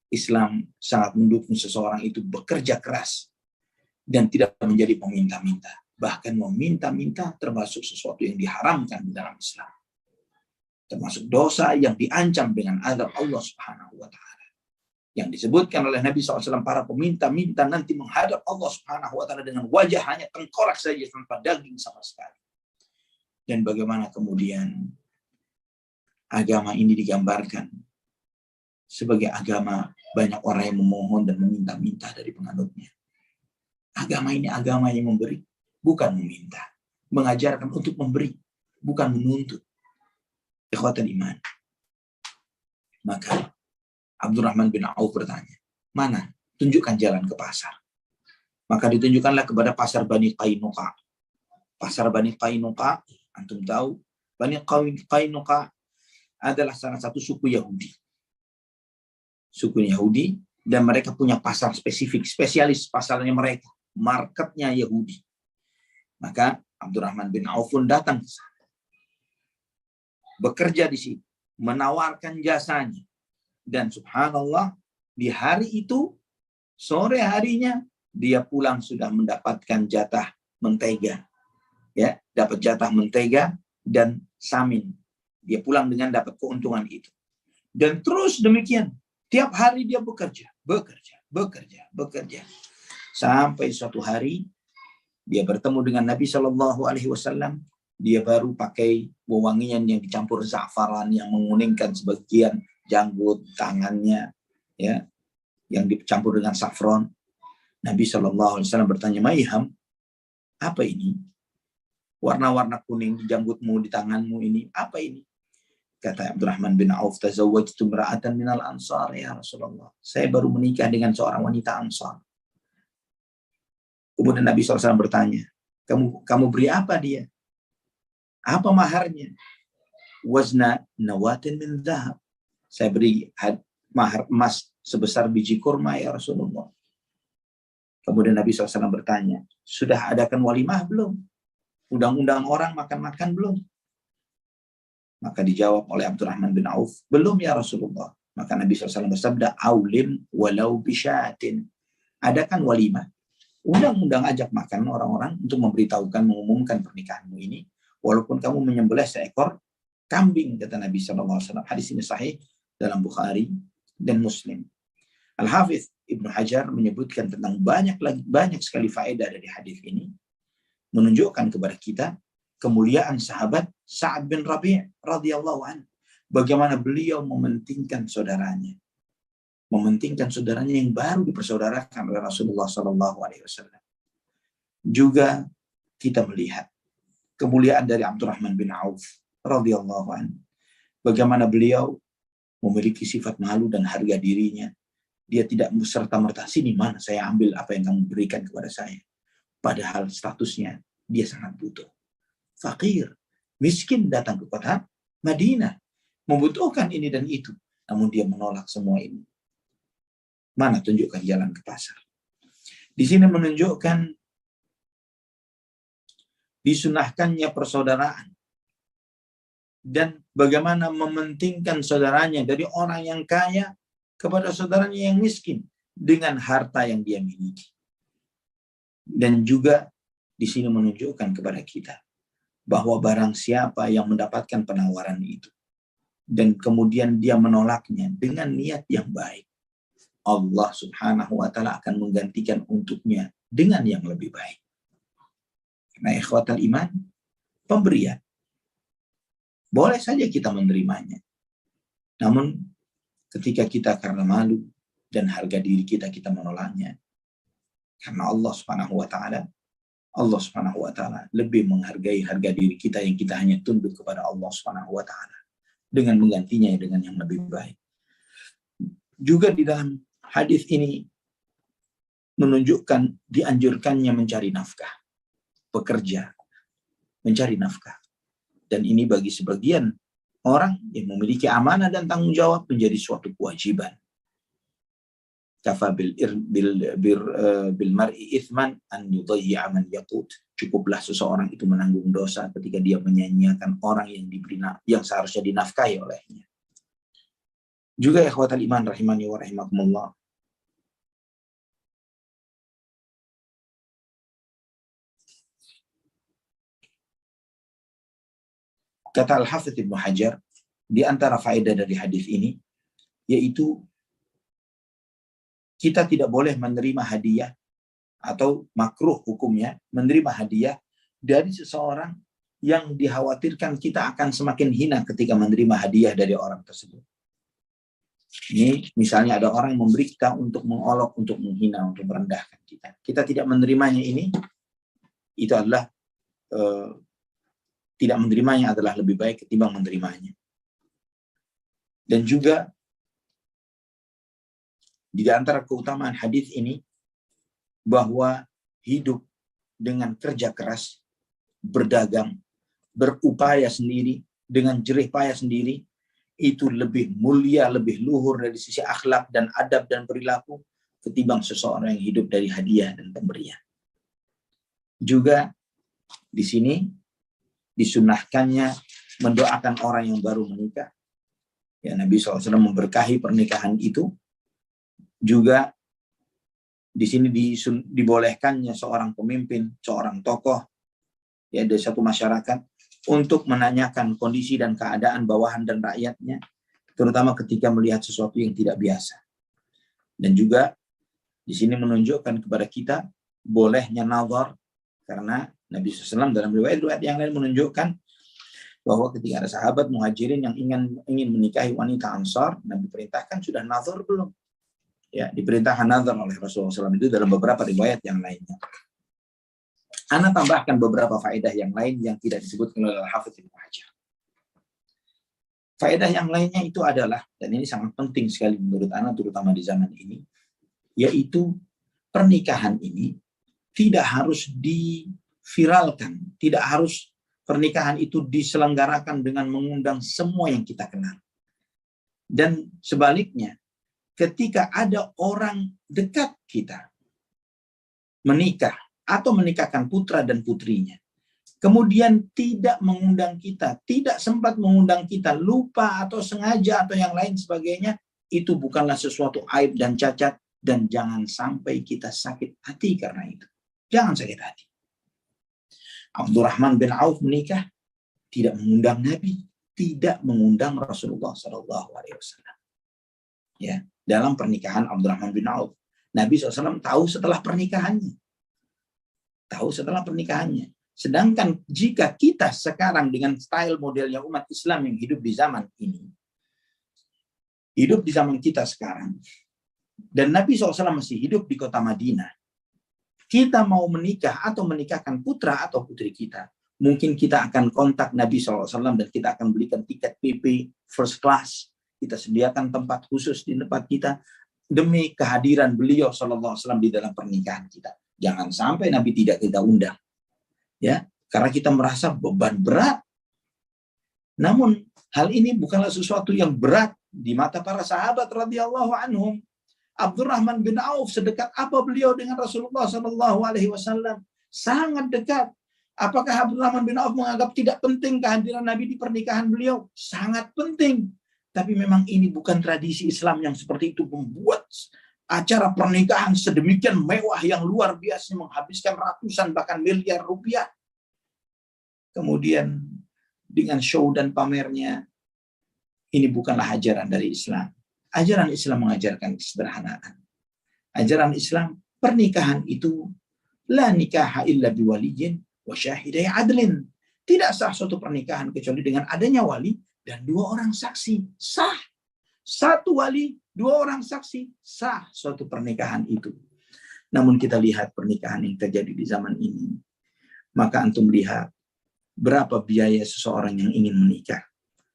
Islam sangat mendukung seseorang itu bekerja keras dan tidak menjadi peminta-minta. Bahkan meminta-minta termasuk sesuatu yang diharamkan di dalam Islam. Termasuk dosa yang diancam dengan azab Allah Subhanahu wa Ta'ala. Yang disebutkan oleh Nabi SAW, para peminta-minta nanti menghadap Allah Subhanahu wa Ta'ala dengan wajah hanya tengkorak saja tanpa daging sama sekali. Dan bagaimana kemudian agama ini digambarkan sebagai agama banyak orang yang memohon dan meminta-minta dari penganutnya. Agama ini agama yang memberi, bukan meminta. Mengajarkan untuk memberi, bukan menuntut. Ikhwatal iman. Maka Abdurrahman bin Auf bertanya, mana? Tunjukkan jalan ke pasar. Maka ditunjukkanlah kepada pasar Bani Qainuqa. Pasar Bani Qainuqa, antum tahu, Bani Qainuqa adalah salah satu suku Yahudi. Suku Yahudi, dan mereka punya pasar spesifik, spesialis pasarnya mereka, marketnya Yahudi. Maka Abdurrahman bin Auf pun datang ke sana. Bekerja di situ, menawarkan jasanya. Dan subhanallah, di hari itu, sore harinya, dia pulang sudah mendapatkan jatah mentega. Ya, dapat jatah mentega dan samin. Dia pulang dengan dapat keuntungan itu. Dan terus demikian, tiap hari dia bekerja. Sampai suatu hari, dia bertemu dengan Nabi Shallallahu Alaihi Wasallam. Dia baru pakai wewangian yang dicampur za'faran yang menguningkan sebagian janggut tangannya, ya, yang dicampur dengan saffron. Nabi Shallallahu Alaihi Wasallam bertanya, Maiham, apa ini? Warna-warna kuning di janggutmu, di tanganmu ini, apa ini? Kata Abdurrahman bin Auf, tazawwajtu imra'atan minal ansar ya Rasulullah. Saya baru menikah dengan seorang wanita Ansar. Kemudian Nabi SAW bertanya, kamu beri apa dia? Apa maharnya? Wazna nawatin min dhahab. Saya beri mahar emas sebesar biji kurma ya Rasulullah. Kemudian Nabi SAW bertanya, sudah adakan walimah belum? Undang-undang orang makan-makan belum? Maka dijawab oleh Abdurrahman bin Auf, belum ya Rasulullah. Maka Nabi SAW bersabda, aulim walau bisyatin. Adakan walimah. Undang-undang ajak makan orang-orang untuk memberitahukan, mengumumkan pernikahanmu ini. Walaupun kamu menyembelih seekor kambing, kata Nabi SAW. Hadis ini sahih dalam Bukhari dan Muslim. Al-Hafidz Ibnu Hajar menyebutkan tentang banyak sekali faedah dari hadis ini, menunjukkan kepada kita kemuliaan sahabat Sa'ad bin Rabi' radhiyallahu anhu. Bagaimana beliau mementingkan saudaranya. Mementingkan saudaranya yang baru dipersaudarakan oleh Rasulullah SAW. Juga kita melihat kemuliaan dari Abdurrahman bin Auf radhiyallahu anhu. Bagaimana beliau memiliki sifat malu dan harga dirinya. Dia tidak serta-merta, sini mana saya ambil apa yang kamu berikan kepada saya. Padahal statusnya dia sangat butuh. Fakir, miskin datang ke kota Madinah. Membutuhkan ini dan itu. Namun dia menolak semua ini. Mana tunjukkan jalan ke pasar. Di sini menunjukkan disunahkannya persaudaraan. Dan bagaimana mementingkan saudaranya dari orang yang kaya kepada saudaranya yang miskin dengan harta yang dia miliki. Dan juga di sini menunjukkan kepada kita bahwa barang siapa yang mendapatkan penawaran itu dan kemudian dia menolaknya dengan niat yang baik, Allah Subhanahu wa taala akan menggantikan untuknya dengan yang lebih baik. Karena ikhwatal iman, pemberian boleh saja kita menerimanya. Namun ketika kita karena malu dan harga diri kita menolaknya, karena Allah Subhanahu wa taala lebih menghargai harga diri kita yang kita hanya tunduk kepada Allah Subhanahu wa taala dengan menggantinya dengan yang lebih baik. Juga di dalam hadis ini menunjukkan dianjurkannya mencari nafkah, bekerja, mencari nafkah. Dan ini bagi sebagian orang yang memiliki amanah dan tanggung jawab menjadi suatu kewajiban. Kafa bil mar'i ithman an yudayyi'a man yaqut. Cukuplah seseorang itu menanggung dosa ketika dia menyanyiakan orang yang seharusnya dinafkahi olehnya. Juga ikhwatal iman rahimani wa rahimakumullah. Kata Al-Hafidz Ibnu Hajar, di antara faedah dari hadis ini, yaitu kita tidak boleh menerima hadiah atau makruh hukumnya menerima hadiah dari seseorang yang dikhawatirkan kita akan semakin hina ketika menerima hadiah dari orang tersebut. Ini misalnya ada orang yang memberi kita untuk mengolok, untuk menghina, untuk merendahkan kita. Kita tidak menerimanya ini, itu adalah tidak menerimanya adalah lebih baik ketimbang menerimanya. Dan juga di antara keutamaan hadis ini bahwa hidup dengan kerja keras, berdagang, berupaya sendiri, dengan jerih payah sendiri, itu lebih mulia, lebih luhur dari sisi akhlak dan adab dan perilaku ketimbang seseorang yang hidup dari hadiah dan pemberian. Juga di sini disunahkannya mendoakan orang yang baru menikah. Ya, Nabi SAW memberkahi pernikahan itu. Juga di sini dibolehkannya seorang pemimpin, seorang tokoh ya dari satu masyarakat untuk menanyakan kondisi dan keadaan bawahan dan rakyatnya, terutama ketika melihat sesuatu yang tidak biasa. Dan juga di sini menunjukkan kepada kita bolehnya nazar, karena Nabi SAW dalam riwayat yang lain menunjukkan bahwa ketika ada sahabat muhajirin yang ingin menikahi wanita Ansar, Nabi perintahkan sudah nazar belum? Ya, diperintahkan nazar oleh Rasulullah SAW itu dalam beberapa riwayat yang lainnya. Ana tambahkan beberapa faedah yang lain yang tidak disebutkan oleh Al-Hafidz Ibnu Hajar. Faedah yang lainnya itu adalah, dan ini sangat penting sekali menurut Ana terutama di zaman ini, yaitu pernikahan ini tidak harus diviralkan, tidak harus pernikahan itu diselenggarakan dengan mengundang semua yang kita kenal. Dan sebaliknya, ketika ada orang dekat kita menikah atau menikahkan putra dan putrinya, kemudian tidak mengundang kita, tidak sempat mengundang kita, lupa atau sengaja atau yang lain sebagainya, itu bukanlah sesuatu aib dan cacat, dan jangan sampai kita sakit hati karena itu. Jangan sakit hati. Abdurrahman bin Auf menikah, tidak mengundang Nabi, tidak mengundang Rasulullah SAW. Ya, dalam pernikahan Abdurrahman bin Auf, Nabi SAW tahu setelah pernikahannya. Tahu setelah pernikahannya. Sedangkan jika kita sekarang dengan style modelnya umat Islam yang hidup di zaman ini, hidup di zaman kita sekarang, dan Nabi SAW masih hidup di kota Madinah, kita mau menikah atau menikahkan putra atau putri kita, mungkin kita akan kontak Nabi SAW dan kita akan belikan tiket PP first class. Kita sediakan tempat khusus di tempat kita demi kehadiran beliau SAW di dalam pernikahan kita. Jangan sampai Nabi tidak kita undang, ya, karena kita merasa beban berat. Namun hal ini bukanlah sesuatu yang berat di mata para sahabat radhiyallahu anhum. Abdurrahman bin Auf sedekat apa beliau dengan Rasulullah SAW? Sangat dekat. Apakah Abdurrahman bin Auf menganggap tidak penting kehadiran Nabi di pernikahan beliau? Sangat penting. Tapi memang ini bukan tradisi Islam yang seperti itu, membuat acara pernikahan sedemikian mewah yang luar biasa, menghabiskan ratusan bahkan miliar rupiah. Kemudian dengan show dan pamernya, ini bukanlah ajaran dari Islam. Ajaran Islam mengajarkan kesederhanaan. Ajaran Islam, pernikahan itu la nikaha illa biwaliyin wa syahidai adlin. Tidak sah suatu pernikahan kecuali dengan adanya wali dan 2 orang saksi. Sah. 1 wali, 2 orang saksi, sah suatu pernikahan itu. Namun kita lihat pernikahan yang terjadi di zaman ini. Maka antum lihat berapa biaya seseorang yang ingin menikah.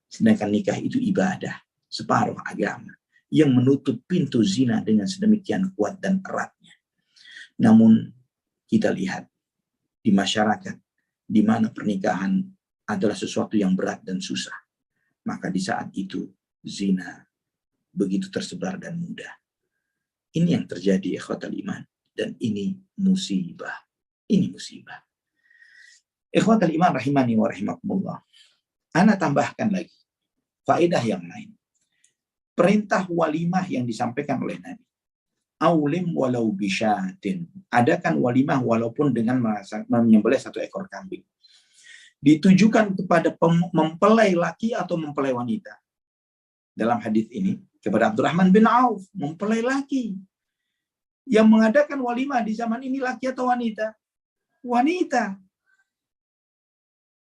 Sedangkan nikah itu ibadah, separuh agama, yang menutup pintu zina dengan sedemikian kuat dan eratnya. Namun kita lihat di masyarakat, di mana pernikahan adalah sesuatu yang berat dan susah, maka di saat itu zina begitu tersebar dan mudah. Ini yang terjadi ikhwatal iman, dan ini musibah. Ini musibah. Ikhwatal iman rahimani wa rahimakumullah. Ana tambahkan lagi faedah yang lain. Perintah walimah yang disampaikan oleh Nabi. Aulim walau bisyatin. Adakan walimah walaupun dengan menyembelih 1 ekor kambing. Ditujukan kepada mempelai laki atau mempelai wanita. Dalam hadis ini kepada Abdurrahman bin Auf, mempelai laki. Yang mengadakan walimah di zaman ini laki atau wanita? Wanita.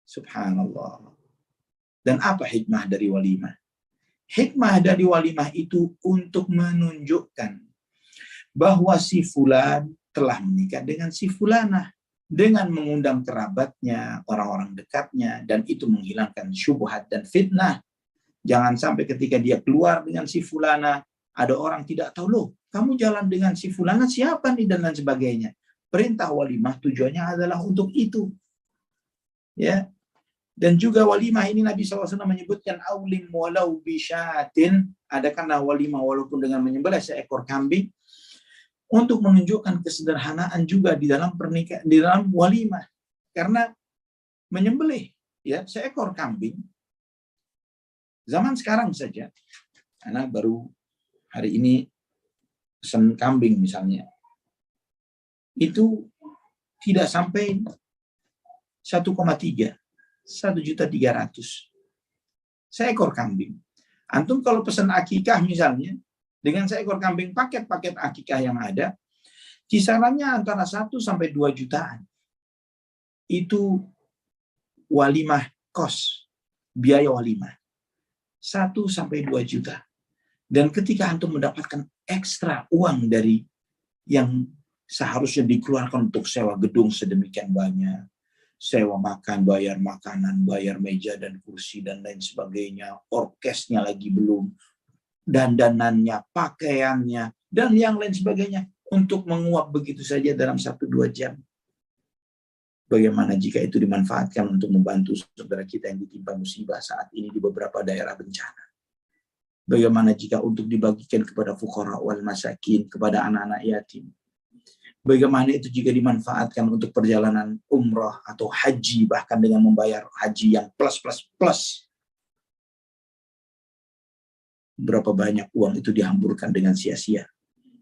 Subhanallah. Dan apa hikmah dari walimah? Hikmah dari walimah itu untuk menunjukkan bahwa si fulan telah menikah dengan si fulanah, dengan mengundang kerabatnya, orang-orang dekatnya, dan itu menghilangkan syubhat dan fitnah. Jangan sampai ketika dia keluar dengan si fulanah, ada orang tidak tahu, loh, kamu jalan dengan si fulanah siapa nih, dan lain sebagainya. Perintah walimah tujuannya adalah untuk itu. Ya. Dan juga walimah ini Nabi SAW menyebutkan aulim walau bisyatin, adakanlah walimah walaupun dengan menyembelih 1 ekor kambing, untuk menunjukkan kesederhanaan juga di dalam pernikahan, di dalam walimah. Karena menyembelih 1 ekor kambing, zaman sekarang saja, karena baru hari ini pesen kambing misalnya, itu tidak sampai 1,3. 1.300.000 seekor kambing. Antum kalau pesan akikah misalnya, dengan seekor kambing paket-paket akikah yang ada, kisarannya antara 1 sampai 2 jutaan. Itu walimah kos, biaya walimah. 1 sampai 2 juta. Dan ketika antum mendapatkan ekstra uang dari yang seharusnya dikeluarkan untuk sewa gedung sedemikian banyak, sewa makan, bayar makanan, bayar meja dan kursi dan lain sebagainya, orkesnya lagi belum, dandanannya, pakaiannya, dan yang lain sebagainya, untuk menguap begitu saja dalam 1-2 jam. Bagaimana jika itu dimanfaatkan untuk membantu saudara kita yang ditimpa musibah saat ini di beberapa daerah bencana? Bagaimana jika untuk dibagikan kepada fuqara wal masakin, kepada anak-anak yatim? Bagaimana itu jika dimanfaatkan untuk perjalanan umrah atau haji, bahkan dengan membayar haji yang plus. Berapa banyak uang itu dihamburkan dengan sia-sia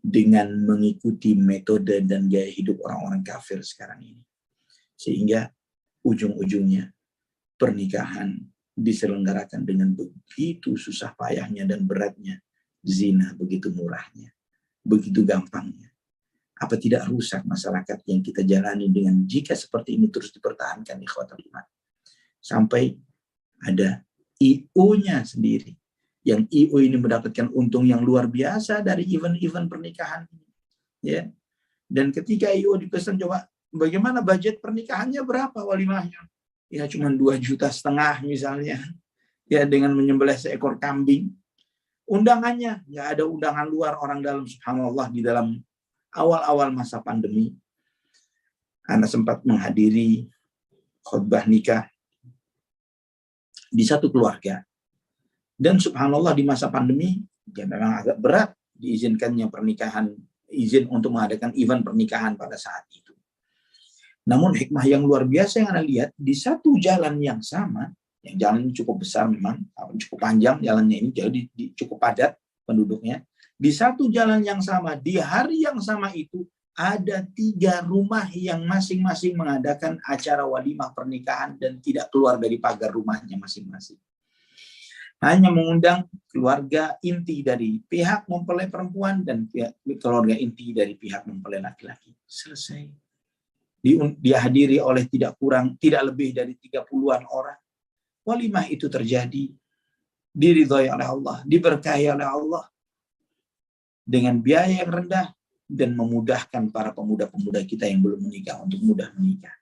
dengan mengikuti metode dan gaya hidup orang-orang kafir sekarang ini. Sehingga ujung-ujungnya pernikahan diselenggarakan dengan begitu susah payahnya dan beratnya, zina begitu murahnya, begitu gampangnya. Apa tidak rusak masyarakat yang kita jalani dengan jika seperti ini terus dipertahankan ikhwatul iman? Sampai ada IO-nya sendiri. Yang IO ini mendapatkan untung yang luar biasa dari event-event pernikahan. Ya. Dan ketika IO dipesan, coba bagaimana budget pernikahannya, berapa walimahnya? Ya cuma 2,5 juta misalnya. Ya dengan menyembelih seekor kambing. Undangannya, nggak ada undangan luar, orang dalam, subhanallah, di dalam awal-awal masa pandemi. Anda sempat menghadiri khutbah nikah di satu keluarga. Dan subhanallah di masa pandemi, ya memang agak berat diizinkannya pernikahan, izin untuk mengadakan event pernikahan pada saat itu. Namun hikmah yang luar biasa yang Anda lihat, di satu jalan yang sama, yang jalan cukup besar memang, cukup panjang jalannya ini, jadi cukup padat penduduknya. Di satu jalan yang sama, di hari yang sama itu, ada 3 rumah yang masing-masing mengadakan acara walimah pernikahan dan tidak keluar dari pagar rumahnya masing-masing. Hanya mengundang keluarga inti dari pihak mempelai perempuan dan keluarga inti dari pihak mempelai laki-laki. Selesai. Dihadiri oleh tidak lebih dari 30-an orang. Walimah itu terjadi, diridhoi oleh Allah, diberkahi oleh Allah dengan biaya yang rendah dan memudahkan para pemuda-pemuda kita yang belum menikah untuk mudah menikah.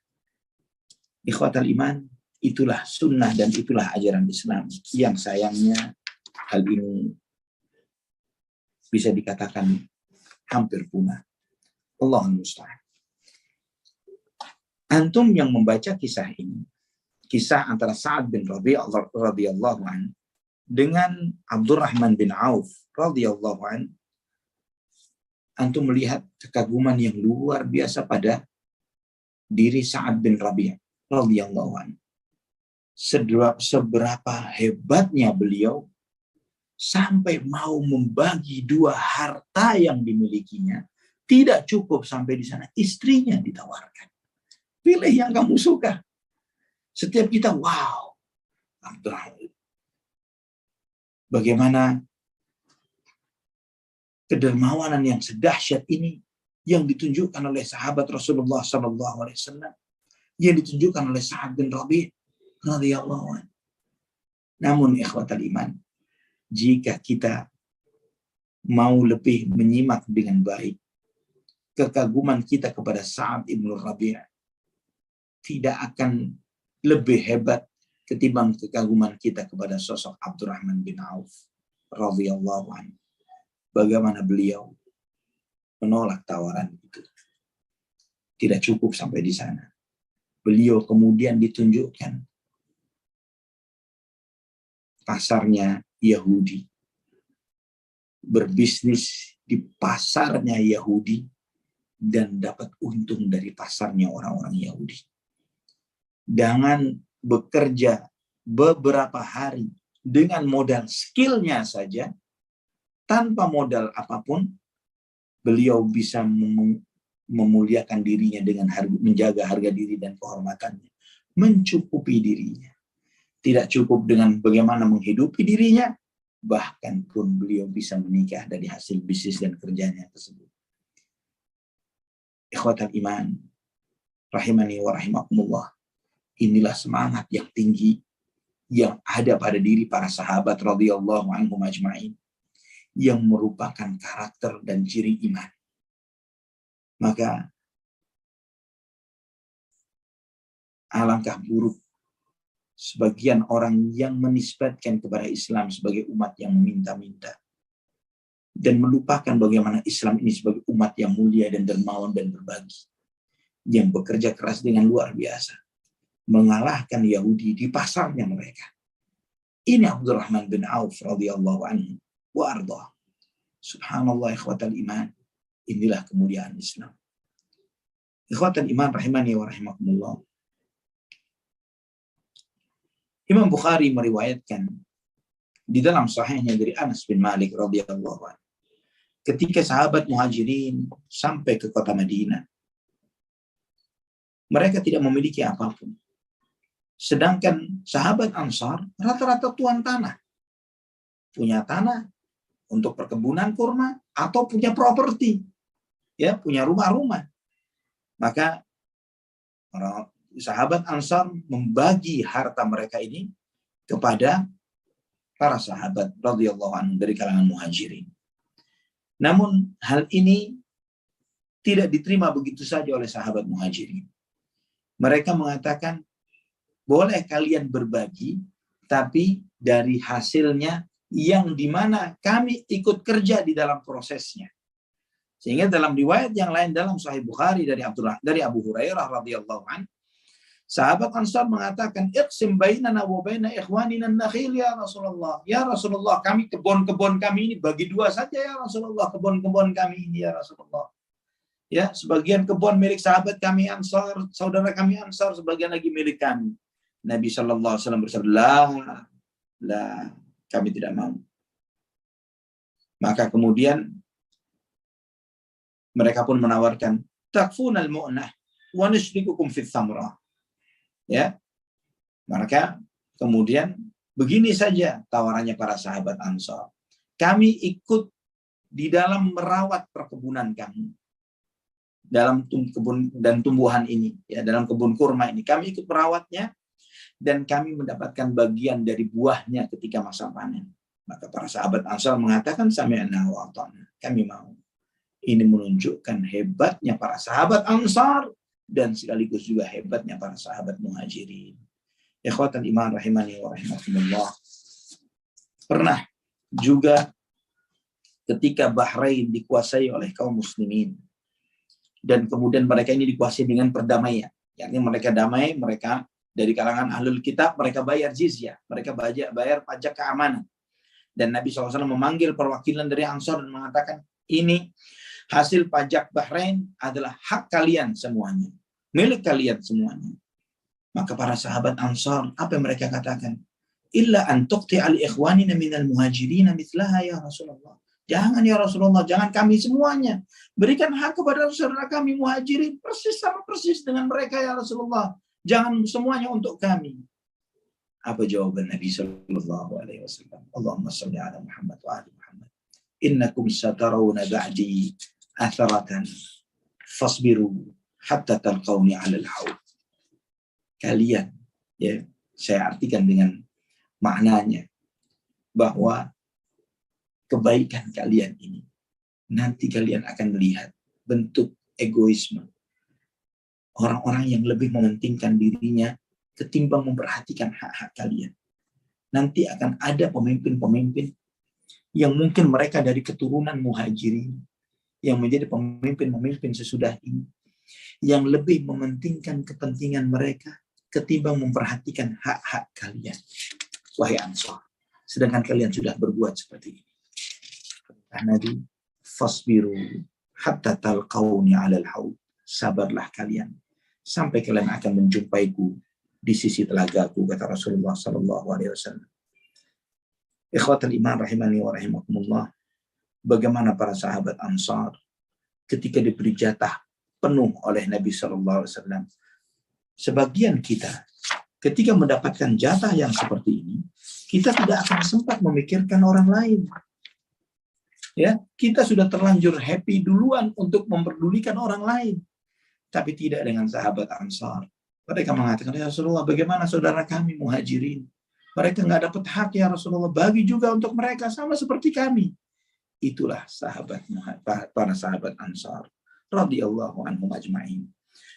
Ikhwatal iman, itulah sunnah dan itulah ajaran Islam yang sayangnya hal ini bisa dikatakan hampir punah. Allahul musta'an. Antum yang membaca kisah ini, kisah antara Sa'ad bin Rabi' radhiyallahu an dengan Abdurrahman bin Auf radhiyallahu an, antum melihat kekaguman yang luar biasa pada diri Sa'ad bin Rabi' radhiyallahu an. Seberapa hebatnya beliau sampai mau membagi 2 harta yang dimilikinya. Tidak cukup sampai di sana, istrinya ditawarkan. Pilih yang kamu suka. Setiap kita, wow, bagaimana kedermawanan yang sedahsyat ini yang ditunjukkan oleh sahabat Rasulullah SAW, yang ditunjukkan oleh Sa'ad bin Rabi' radhiyallahu anhu. Namun ikhwatal iman, jika kita mau lebih menyimak dengan baik kekaguman kita kepada Sa'ad bin Rabi', tidak akan lebih hebat ketimbang kekaguman kita kepada sosok Abdurrahman bin Auf radhiyallahu anhu. Bagaimana beliau menolak tawaran itu. Tidak cukup sampai di sana. Beliau kemudian ditunjukkan pasarnya Yahudi. Berbisnis di pasarnya Yahudi dan dapat untung dari pasarnya orang-orang Yahudi. Dengan bekerja beberapa hari dengan modal skillnya saja, tanpa modal apapun, beliau bisa memuliakan dirinya dengan menjaga harga diri dan kehormatannya, mencukupi dirinya. Tidak cukup dengan bagaimana menghidupi dirinya, bahkan pun beliau bisa menikah dari hasil bisnis dan kerjanya tersebut. Ikhwatal iman, rahimani wa rahimakumullah. Inilah semangat yang tinggi yang ada pada diri para sahabat radhiyallahu anhum ajma'in, yang merupakan karakter dan ciri iman. Maka alangkah buruk sebagian orang yang menisbatkan kepada Islam sebagai umat yang meminta-minta dan melupakan bagaimana Islam ini sebagai umat yang mulia dan dermawan dan berbagi, yang bekerja keras dengan luar biasa, mengalahkan Yahudi di pasarnya mereka. Ini Abdurrahman bin Auf radhiyallahu anhu wa ardhah. Subhanallah ikhwatal iman. Inilah kemuliaan Islam. Ikhwatal iman rahimani wa rahimakumullah. Imam Bukhari meriwayatkan di dalam sahihnya dari Anas bin Malik radhiyallahu anhu. Ketika sahabat Muhajirin sampai ke kota Madinah, mereka tidak memiliki apapun. Sedangkan sahabat Ansar rata-rata tuan tanah. Punya tanah untuk perkebunan kurma atau punya properti. Ya, punya rumah-rumah. Maka sahabat Ansar membagi harta mereka ini kepada para sahabat radhiyallahu anhu dari kalangan Muhajirin. Namun hal ini tidak diterima begitu saja oleh sahabat Muhajirin. Mereka mengatakan, boleh kalian berbagi, tapi dari hasilnya yang dimana kami ikut kerja di dalam prosesnya. Sehingga dalam riwayat yang lain dalam Sahih Bukhari dari Abu Hurairah radhiyallahu anhu, sahabat Ansar mengatakan, "Iqsim bainana wa baina ikhwanina an-nakhil ya Rasulullah." Ya Rasulullah, kami kebun-kebun kami ini bagi dua saja ya Rasulullah, kebun-kebun kami ini ya Rasulullah. Ya, sebagian kebun milik sahabat kami Ansar, saudara kami Ansar, sebagian lagi milik kami. Nabi sallallahu alaihi wasallam bersabda, "La, kami tidak mau." Maka kemudian mereka pun menawarkan, "Takfunal mu'nah wa nushrikukum fis samrah." Ya. Maka kemudian begini saja tawarannya para sahabat Ansar. Kami ikut di dalam merawat perkebunan kami. Dalam kebun dan tumbuhan ini, ya, dalam kebun kurma ini kami ikut merawatnya dan kami mendapatkan bagian dari buahnya ketika masa panen. Maka para sahabat Ansar mengatakan, "Sami'na wa ata'na." Kami mau. Ini menunjukkan hebatnya para sahabat Ansar dan sekaligus juga hebatnya para sahabat Muhajirin. Ikhwatan iman rahimani wa rahimakumullah. Pernah juga ketika Bahrain dikuasai oleh kaum muslimin dan kemudian mereka ini dikuasai dengan perdamaian. Yakni mereka damai, mereka dari kalangan ahlul kitab, mereka bayar jizyah, mereka bayar pajak keamanan. Dan Nabi SAW memanggil perwakilan dari Ansar dan mengatakan, ini hasil pajak Bahrain adalah hak kalian semuanya, milik kalian semuanya. Maka para sahabat Ansar, apa yang mereka katakan? Illa an tuqti al ikhwanina minal muhajirin mithlaha ya Rasulullah. Jangan ya Rasulullah, jangan kami semuanya. Berikan hak kepada saudara kami Muhajirin persis sama persis dengan mereka ya Rasulullah. Jangan semuanya untuk kami. Apa jawaban Nabi sallallahu alaihi wasallam? Allahumma shalli ala Muhammad wa ali Muhammad. Innakum satarawna ba'di atharatan fasbiru hatta talqawni 'ala al-haud. Kalian, ya, saya artikan dengan maknanya bahwa kebaikan kalian ini nanti kalian akan melihat bentuk egoisme orang-orang yang lebih mementingkan dirinya ketimbang memperhatikan hak-hak kalian. Nanti akan ada pemimpin-pemimpin yang mungkin mereka dari keturunan Muhajirin yang menjadi pemimpin-pemimpin sesudah ini yang lebih mementingkan kepentingan mereka ketimbang memperhatikan hak-hak kalian. Wahai Ansar, sedangkan kalian sudah berbuat seperti ini. Nabi, fasbiru hatta talqawni 'alal haud. Sabarlah kalian sampai kalian akan menjumpaiku di sisi telagaku, kata Rasulullah sallallahu alaihi wasallam. Ikhwatul iman rahimani wa rahimakumullah. Bagaimana para sahabat Ansar ketika diberi jatah penuh oleh Nabi sallallahu alaihi wasallam. Sebagian kita ketika mendapatkan jatah yang seperti ini, kita tidak akan sempat memikirkan orang lain. Ya, kita sudah terlanjur happy duluan untuk memperdulikan orang lain. Tapi tidak dengan sahabat Ansar. Mereka mengatakan, ya Rasulullah, bagaimana saudara kami Muhajirin? Mereka nggak dapat hak ya Rasulullah. Bagi juga untuk mereka sama seperti kami. Itulah para sahabat Ansar. Radhiyallahu anhum ajma'in.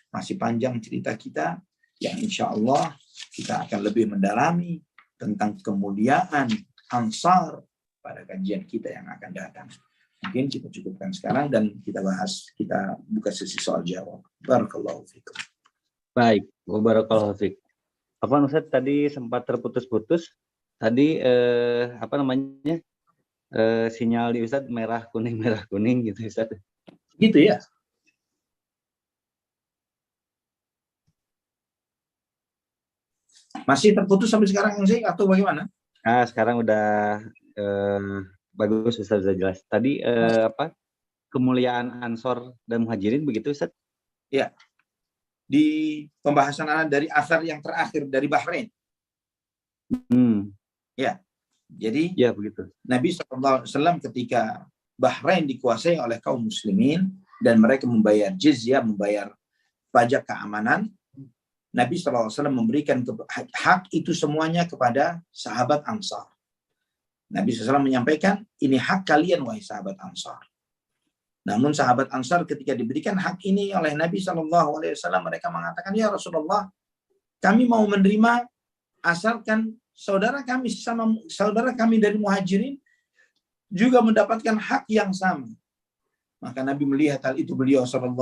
Masih panjang cerita kita yang insya Allah kita akan lebih mendalami tentang kemuliaan Ansar pada kajian kita yang akan datang. Mungkin kita cukupkan sekarang dan kita buka sesi soal jawab. Barakallahu fikum. Baik, barakallahu fik. Ustaz tadi sempat terputus-putus. Tadi Sinyal di Ustadz merah kuning gitu Ustadz. Gitu ya. Masih terputus sampai sekarang sih atau bagaimana? Nah, sekarang udah bagus Ustadz, sudah jelas. Tadi apa? Kemuliaan Ansor dan Muhajirin begitu Ustadz? Ya. Di pembahasan dari asar yang terakhir dari Bahrain. Ya. Jadi ya begitu. Nabi SAW ketika Bahrain dikuasai oleh kaum muslimin dan mereka membayar jizyah, membayar pajak keamanan, Nabi SAW memberikan hak itu semuanya kepada sahabat Ansar. Nabi SAW menyampaikan, ini hak kalian wahai sahabat Ansar. Namun sahabat Ansar ketika diberikan hak ini oleh Nabi SAW, mereka mengatakan, ya Rasulullah, kami mau menerima asalkan saudara kami dari Muhajirin juga mendapatkan hak yang sama. Maka Nabi melihat hal itu, beliau SAW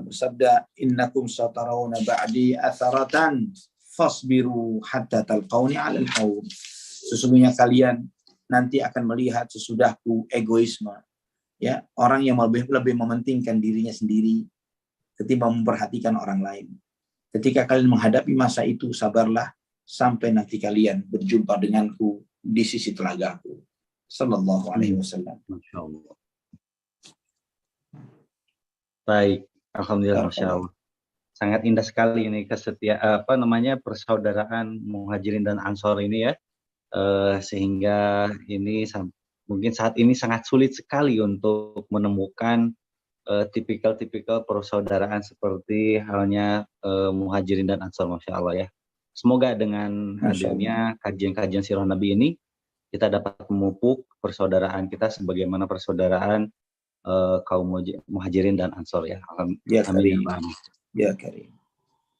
bersabda, innakum satarawna ba'di atharatan fasbiru hatta talqauni 'alal haud. Sesungguhnya kalian nanti akan melihat sesudahku egoisme, ya, orang yang lebih mementingkan dirinya sendiri ketimbang memperhatikan orang lain. Ketika kalian menghadapi masa itu, sabarlah sampai nanti kalian berjumpa denganku di sisi telagaku. Sallallahu alaihi wasallam. Masya Allah. Baik, alhamdulillah, Masya Allah. Sangat indah sekali ini persaudaraan Muhajirin dan Ansor ini ya. Sehingga ini mungkin saat ini sangat sulit sekali untuk menemukan tipikal persaudaraan seperti halnya Muhajirin dan Ansor, Masya Allah ya. Semoga dengan hadirnya kajian-kajian sirah Nabi ini kita dapat memupuk persaudaraan kita sebagaimana persaudaraan kaum Muhajirin dan Ansor ya. Amin. Ya Karim.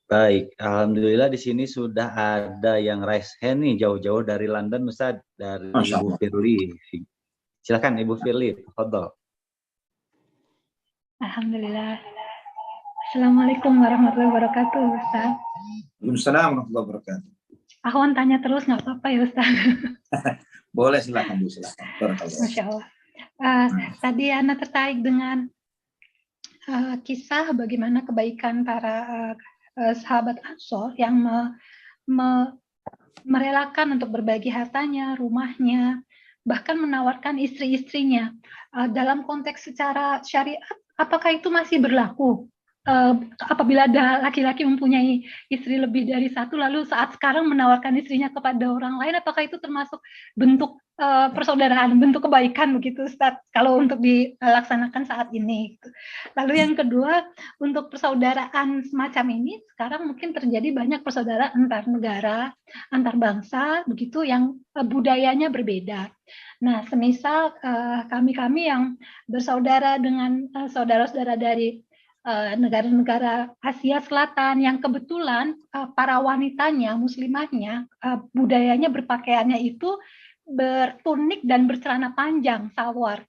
Baik, alhamdulillah di sini sudah ada yang raise hand nih jauh-jauh dari London, Ustaz, dari Ibu Firly. Silakan Ibu Firly, tafadhol. Alhamdulillah. Assalamualaikum warahmatullahi wabarakatuh, Ustaz. Waalaikumsalam warahmatullahi wabarakatuh. Aku mau tanya terus, nggak apa-apa ya, Ustaz? Boleh, silakan Bu, silakan. Masya Allah. Tadi Ana tertarik dengan kisah bagaimana kebaikan para sahabat Ansor yang merelakan untuk berbagi hartanya, rumahnya, bahkan menawarkan istri-istrinya. Dalam konteks secara syariat, apakah itu masih berlaku? Apabila ada laki-laki mempunyai istri lebih dari satu, lalu saat sekarang menawarkan istrinya kepada orang lain, apakah itu termasuk bentuk persaudaraan, bentuk kebaikan begitu, Ustaz, kalau untuk dilaksanakan saat ini? Gitu. Lalu yang kedua, untuk persaudaraan semacam ini, sekarang mungkin terjadi banyak persaudaraan antar negara, antar bangsa, begitu, yang budayanya berbeda. Nah, semisal kami yang bersaudara dengan saudara-saudara dari negara-negara Asia Selatan yang kebetulan para wanitanya, muslimahnya, budayanya berpakaiannya itu bertunik dan bercelana panjang, salwar.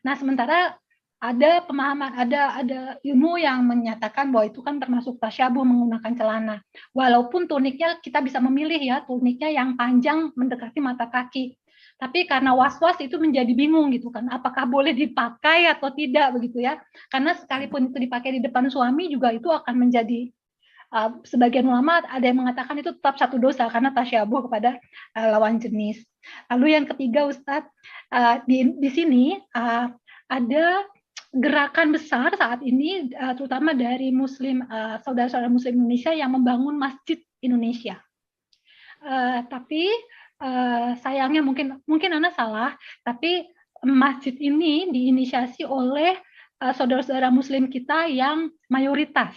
Nah, sementara ada pemahaman, ada ilmu yang menyatakan bahwa itu kan termasuk tasyabuh menggunakan celana. Walaupun tuniknya kita bisa memilih ya, tuniknya yang panjang mendekati mata kaki. Tapi karena was-was itu menjadi bingung gitu kan, apakah boleh dipakai atau tidak begitu ya? Karena sekalipun itu dipakai di depan suami juga itu akan menjadi sebagian ulama ada yang mengatakan itu tetap satu dosa karena tasyabuh kepada lawan jenis. Lalu yang ketiga, Ustadz, di sini ada gerakan besar saat ini, terutama dari Muslim, saudara-saudara Muslim Indonesia yang membangun masjid Indonesia. Tapi sayangnya mungkin Ana salah, tapi masjid ini diinisiasi oleh saudara-saudara Muslim kita yang mayoritas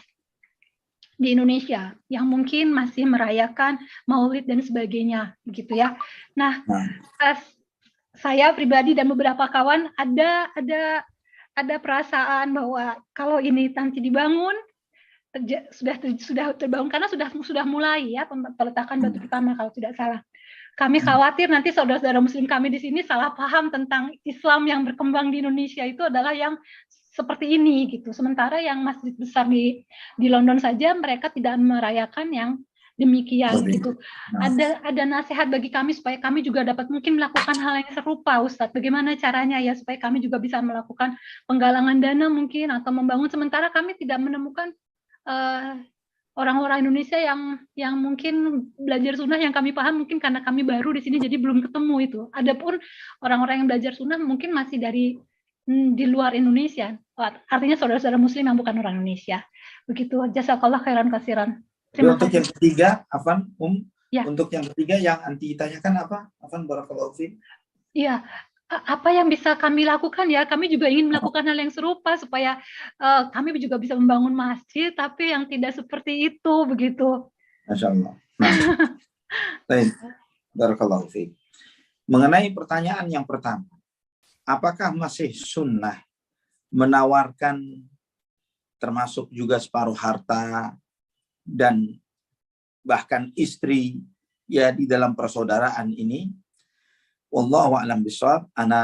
di Indonesia, yang mungkin masih merayakan Maulid dan sebagainya, begitu ya. Nah, saya pribadi dan beberapa kawan ada perasaan bahwa kalau ini nanti dibangun sudah terbangun karena sudah mulai ya peletakan batu pertama kalau tidak salah. Kami khawatir nanti saudara-saudara Muslim kami di sini salah paham tentang Islam yang berkembang di Indonesia itu adalah yang seperti ini gitu. Sementara yang masjid besar di London saja mereka tidak merayakan yang demikian Baik. gitu. Ada nasihat bagi kami supaya kami juga dapat mungkin melakukan hal yang serupa, Ustadz. Bagaimana caranya ya supaya kami juga bisa melakukan penggalangan dana mungkin atau membangun, sementara kami tidak menemukan orang-orang Indonesia yang mungkin belajar sunnah yang kami paham, mungkin karena kami baru di sini jadi belum ketemu itu. Adapun orang-orang yang belajar sunnah mungkin masih dari di luar Indonesia, artinya saudara-saudara muslim yang bukan orang Indonesia. Begitu. Jazakallah khairan kasiran. Terima Untuk kasih. yang ketiga, Afan, Ya. Untuk yang ketiga yang anti tanyakan apa? Afan, barakallahu fiik. Iya, apa yang bisa kami lakukan ya? Kami juga ingin melakukan hal yang serupa supaya kami juga bisa membangun masjid, tapi yang tidak seperti itu, begitu. Masya Allah. Nah, baik. Barakallahu fiik. Mengenai pertanyaan yang pertama, apakah masih sunnah menawarkan termasuk juga separuh harta dan bahkan istri ya di dalam persaudaraan ini? Wallahu a'lam bishawab. Ana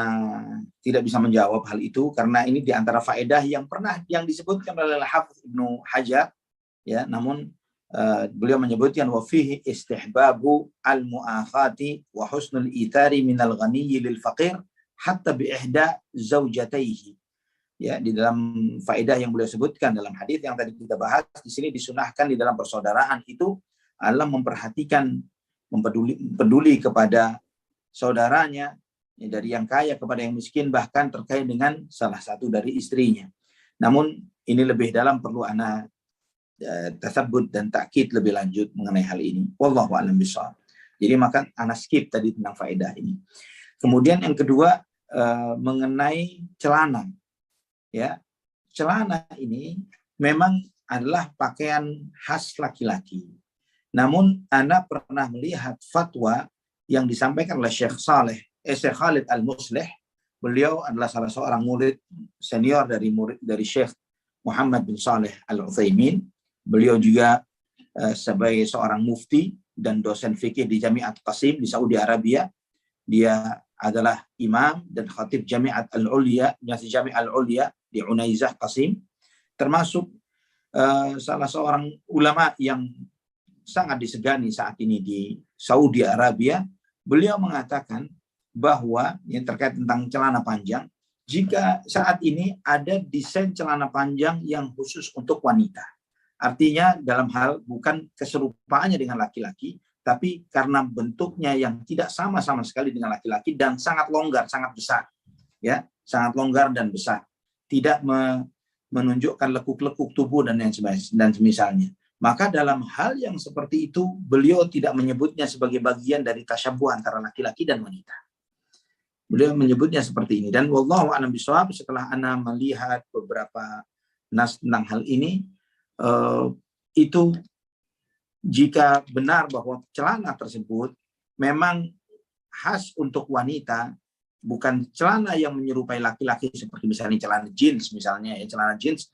tidak bisa menjawab hal itu karena ini di antara faedah yang pernah yang disebutkan oleh Al-Hafidz Ibnu Hajar ya, namun beliau menyebutkan wa fihi istihbabu al-mu'akhati wa husnul ithari minal ghaniyyi lil faqir hatta bi ihda zaujataihi. Ya, di dalam faedah yang beliau sebutkan dalam hadis yang tadi kita bahas, di sini disunahkan di dalam persaudaraan itu Allah memperhatikan, peduli kepada saudaranya, ya, dari yang kaya kepada yang miskin, bahkan terkait dengan salah satu dari istrinya. Namun ini lebih dalam, perlu ana tasabbut dan takkid lebih lanjut mengenai hal ini. Wallahu a'lam bishawab. Jadi maka ana skip tadi tentang faedah ini. Kemudian yang kedua mengenai celana. Ya, celana ini memang adalah pakaian khas laki-laki. Namun ana pernah melihat fatwa yang disampaikan oleh Syekh Khalid Al-Muslih. Beliau adalah salah seorang murid senior dari Syekh Muhammad bin Saleh Al-Utsaimin. Beliau juga sebagai seorang mufti dan dosen fikih di Jami'at Qasim di Saudi Arabia. Dia adalah imam dan khatib Jami'at Al-Ulya, Jami' Al-Ulya di Unaizah Qasim, termasuk salah seorang ulama yang sangat disegani saat ini di Saudi Arabia. Beliau mengatakan bahwa yang terkait tentang celana panjang, jika saat ini ada desain celana panjang yang khusus untuk wanita. Artinya dalam hal bukan keserupaannya dengan laki-laki, tapi karena bentuknya yang tidak sama sekali dengan laki-laki dan sangat longgar, sangat besar. Ya, sangat longgar dan besar. Tidak menunjukkan lekuk-lekuk tubuh dan semisalnya. Maka dalam hal yang seperti itu, beliau tidak menyebutnya sebagai bagian dari tasyabuh antara laki-laki dan wanita. Beliau menyebutnya seperti ini. Dan wallahu a'lam bishawab, setelah ana melihat beberapa nas tentang hal ini, itu jika benar bahwa celana tersebut memang khas untuk wanita, bukan celana yang menyerupai laki-laki seperti misalnya celana jeans, misalnya ya, celana jeans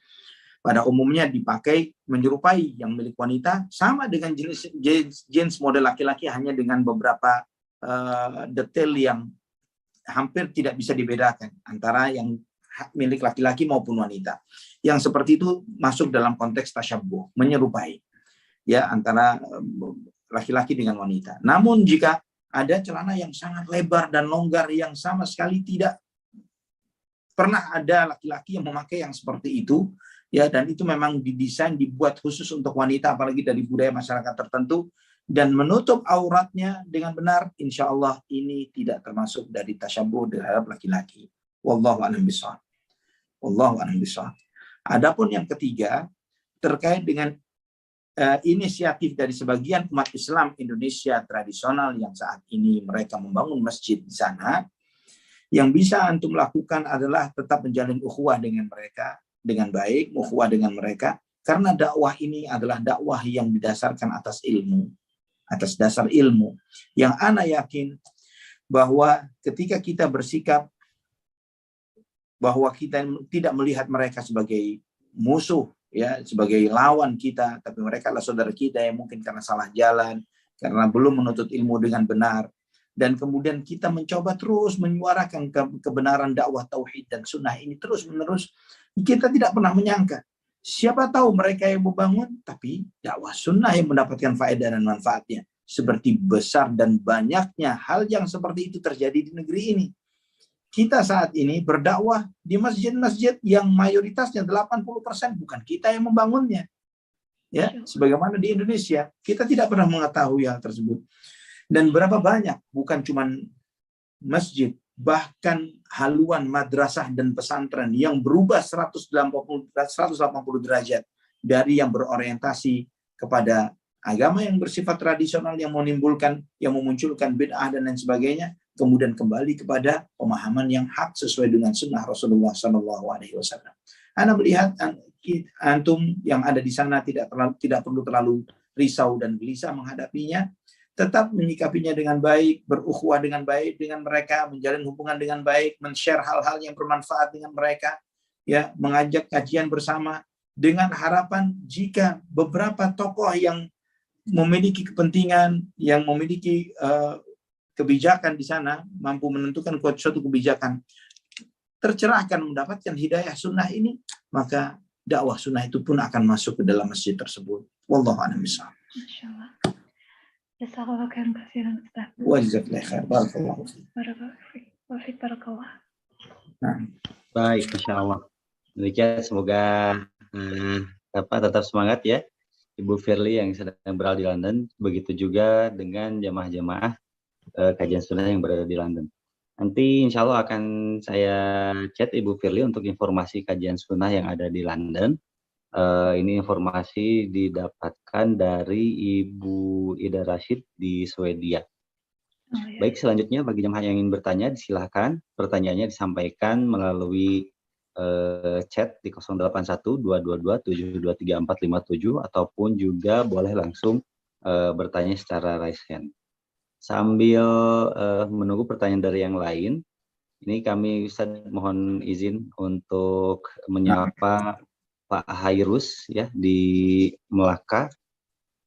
pada umumnya dipakai menyerupai yang milik wanita, sama dengan jeans model laki-laki, hanya dengan beberapa detail yang hampir tidak bisa dibedakan antara yang milik laki-laki maupun wanita. Yang seperti itu masuk dalam konteks tasyabuh, menyerupai ya antara laki-laki dengan wanita. Namun jika ada celana yang sangat lebar dan longgar yang sama sekali tidak pernah ada laki-laki yang memakai yang seperti itu, ya, dan itu memang didesain, dibuat khusus untuk wanita, apalagi dari budaya masyarakat tertentu, dan menutup auratnya dengan benar, insya Allah ini tidak termasuk dari tasyabuh terhadap laki-laki. Wallahu a'lam bishawab. Wallahu a'lam bishawab. Adapun yang ketiga terkait dengan inisiatif dari sebagian umat Islam Indonesia tradisional yang saat ini mereka membangun masjid di sana, yang bisa antum lakukan adalah tetap menjalin ukhuwah dengan mereka dengan baik, ukhuwah dengan mereka, karena dakwah ini adalah dakwah yang didasarkan atas ilmu, atas dasar ilmu. Yang ana yakin bahwa ketika kita bersikap bahwa kita tidak melihat mereka sebagai musuh, ya, sebagai lawan kita, tapi mereka adalah saudara kita yang mungkin karena salah jalan, karena belum menuntut ilmu dengan benar, dan kemudian kita mencoba terus menyuarakan kebenaran dakwah tauhid dan sunnah ini terus menerus, kita tidak pernah menyangka Siapa tahu mereka yang membangun, tapi dakwah sunnah yang mendapatkan faedah dan manfaatnya. Seperti besar dan banyaknya hal yang seperti itu terjadi di negeri ini. Kita saat ini berdakwah di masjid-masjid yang mayoritasnya 80% bukan kita yang membangunnya. Ya, sebagaimana di Indonesia, kita tidak pernah mengetahui hal tersebut. Dan berapa banyak, bukan cuma masjid, bahkan haluan madrasah dan pesantren yang berubah 180 derajat dari yang berorientasi kepada agama yang bersifat tradisional yang memunculkan bid'ah dan lain sebagainya, kemudian kembali kepada pemahaman yang hak sesuai dengan sunnah Rasulullah SAW. Anda melihat antum yang ada di sana tidak perlu terlalu risau dan gelisah menghadapinya. Tetap menyikapinya dengan baik, berukhuwah dengan baik dengan mereka, menjalin hubungan dengan baik, men-share hal-hal yang bermanfaat dengan mereka, ya, mengajak kajian bersama dengan harapan jika beberapa tokoh yang memiliki kepentingan, yang memiliki kebijakan di sana mampu menentukan suatu kebijakan tercerahkan mendapatkan hidayah sunnah ini, maka dakwah sunnah itu pun akan masuk ke dalam masjid tersebut. Wallahu a'lam bishawab. Masyaallah. Jazakallahu khairan katsiran Ustaz. Wa jazakallahu khair. Barakallahu fiik. Barakallah. Nah. Baik, Masya Allah. Demikian, semoga tetap semangat ya Ibu Firly yang sedang berada di London. Begitu juga dengan jamaah-jamaah kajian sunnah yang berada di London. Nanti insya Allah akan saya chat Ibu Firly untuk informasi kajian sunnah yang ada di London. Ini informasi didapatkan dari Ibu Ida Rashid di Swedia. Baik, selanjutnya bagi jemaah yang ingin bertanya, silahkan pertanyaannya disampaikan melalui chat di 081222723457 ataupun juga boleh langsung bertanya secara raise hand. Sambil menunggu pertanyaan dari yang lain, ini kami Ustaz mohon izin untuk menyapa Pak Hairus ya di Melaka.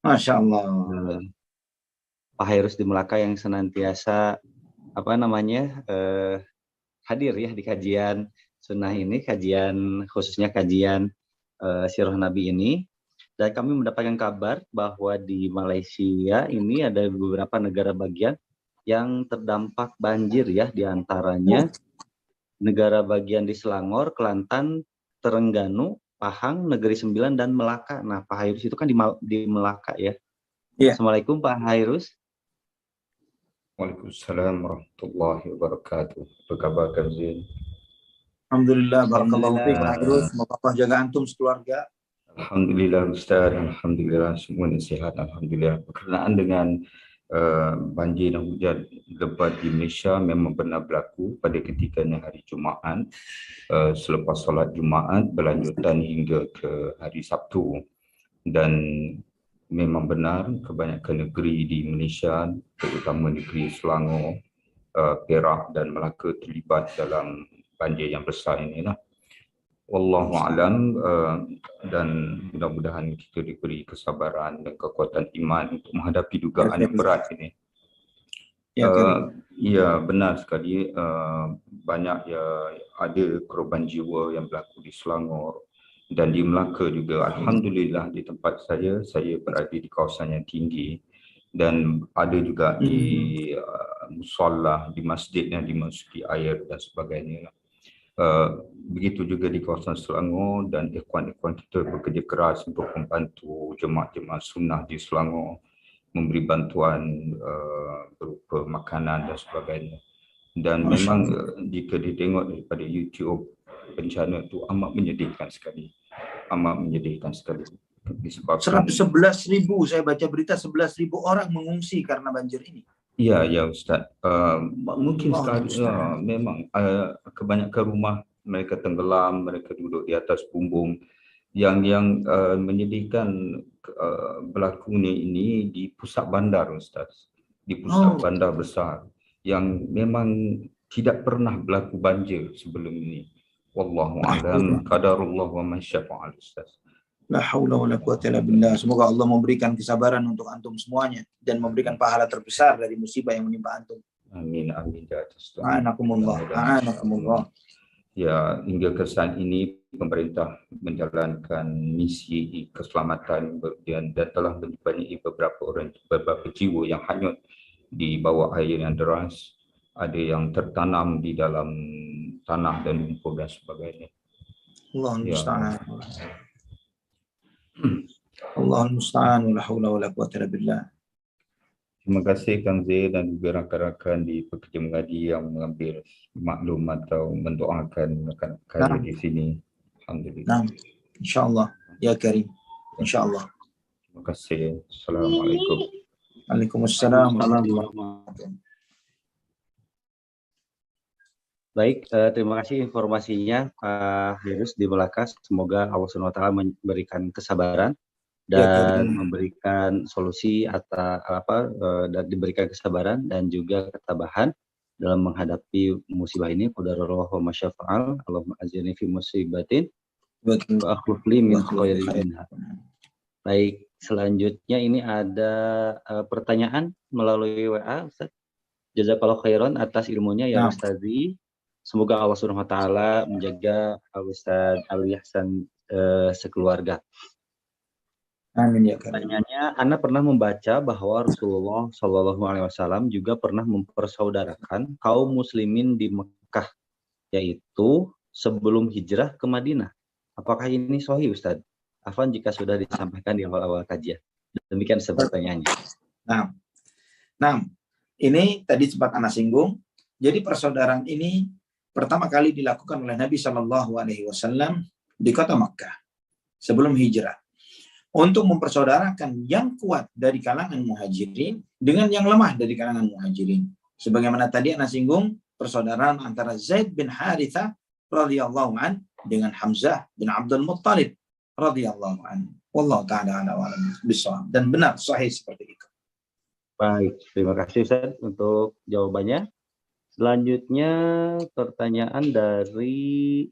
Masya Allah. Pak Hairus di Melaka yang senantiasa hadir ya di kajian sunnah ini, khususnya kajian Sirah Nabi ini. Dan kami mendapatkan kabar bahwa di Malaysia ini ada beberapa negara bagian yang terdampak banjir ya, diantaranya negara bagian di Selangor, Kelantan, Terengganu, Pahang, Negeri Sembilan, dan Melaka. Nah, Pak Hairus itu kan di Melaka ya. Yeah. Assalamualaikum Pak Hairus. Waalaikumsalam warahmatullahi wabarakatuh. Apa kabar Kak Zain? Alhamdulillah, barakallahu fiik Pak Hairus. Semoga Allah jaga antum sekeluarga. Alhamdulillah Ustaz, alhamdulillah semuanya sehat, alhamdulillah. Berkenaan dengan banjir dan hujan lebat di Malaysia memang benar berlaku pada ketikanya hari Jumaat, selepas solat Jumaat berlanjutan hingga ke hari Sabtu, dan memang benar kebanyakan negeri di Malaysia, terutama negeri Selangor, Perak dan Melaka terlibat dalam banjir yang besar inilah. Wallahu a'lam, dan mudah-mudahan kita diberi kesabaran dan kekuatan iman untuk menghadapi dugaan yang berat ini. Ya, benar sekali, banyak ada korban jiwa yang berlaku di Selangor dan di Melaka juga. Alhamdulillah di tempat saya berada di kawasan yang tinggi dan ada juga di musalla, di masjid yang dimasuki air dan sebagainya. Begitu juga di kawasan Selangor, dan ikhwan-ikhwan kita bekerja keras untuk membantu jemaah-jemaah sunnah di Selangor, memberi bantuan berupa makanan dan sebagainya. Dan memang jika ditengok daripada YouTube, bencana itu amat menyedihkan sekali. Amat menyedihkan sekali. 111.000, saya baca berita 11.000 orang mengungsi karena banjir ini. Ya Ustaz, mungkin sekali memang kebanyakan rumah mereka tenggelam, mereka duduk di atas bumbung. Yang menyedihkan berlaku ini di pusat bandar Ustaz, di pusat bandar besar yang memang tidak pernah berlaku banjir sebelum ini. Wallahu a'lam, qadarullah wa ma syaa fa'al Ustaz. La haula wala quwwata illa billah. Semoga Allah memberikan kesabaran untuk antum semuanya dan memberikan pahala terbesar dari musibah yang menimpa antum. Amin amin ya A'anakumullah. A'anakumullah. Ya, hingga ke saat ini pemerintah menjalankan misi keselamatan dan telah menyebabkan beberapa jiwa yang hanyut di bawah air yang deras, ada yang tertanam di dalam tanah dan lumpur dan sebagainya. Allah Ya, musta'an. Allah musta'an wa la haula wa la quwwata illa billah. terima kasih Kang Z dan juga rakan-rakan di pekerja mengaji yang mengambil maklum atau mendoakan rekan-rekan di sini. Alhamdulillah. Nah, insyaallah ya Karim. Insyaallah. Terima kasih. Assalamualaikum. Waalaikumsalam warahmatullahi wabarakatuh. Baik, terima kasih informasinya Pak Heirus di Melaka. Semoga Allah SWT memberikan kesabaran dan memberikan solusi dan diberikan kesabaran dan juga ketabahan dalam menghadapi musibah ini. Qadarullah wa masyafa'al. Allahumma ajirni fi musibatin wa akhlif li min khairin minha. Baik, selanjutnya ini ada pertanyaan melalui WA, Ustaz. Jazakallahu khairan atas ilmunya ya Ustazi. Semoga Allah Subhanahu wa taala menjaga Ustaz Ali Hasan sekeluarga. Amin ya Karim. Pertanyaannya, Anda pernah membaca bahwa Rasulullah Shallallahu Alaihi Wasallam juga pernah mempersaudarakan kaum muslimin di Mekah, yaitu sebelum hijrah ke Madinah. Apakah ini sahih, Ustaz? Afwan jika sudah disampaikan di awal-awal kajian. Demikian pertanyaannya. Nah, ini tadi sempat Anda singgung. Jadi persaudaraan ini pertama kali dilakukan oleh Nabi Shallallahu Alaihi Wasallam di kota Makkah sebelum hijrah, untuk mempersaudarakan yang kuat dari kalangan muhajirin dengan yang lemah dari kalangan muhajirin. Sebagaimana tadi Anda singgung, persaudaraan antara Zaid bin Harithah radhiyallahu an dengan Hamzah bin Abdul Muttalib radhiyallahu an. Wallahu ta'ala ala wa alam bisawab. Dan benar sahih seperti itu. Baik, terima kasih Ustaz untuk jawabannya. Selanjutnya pertanyaan dari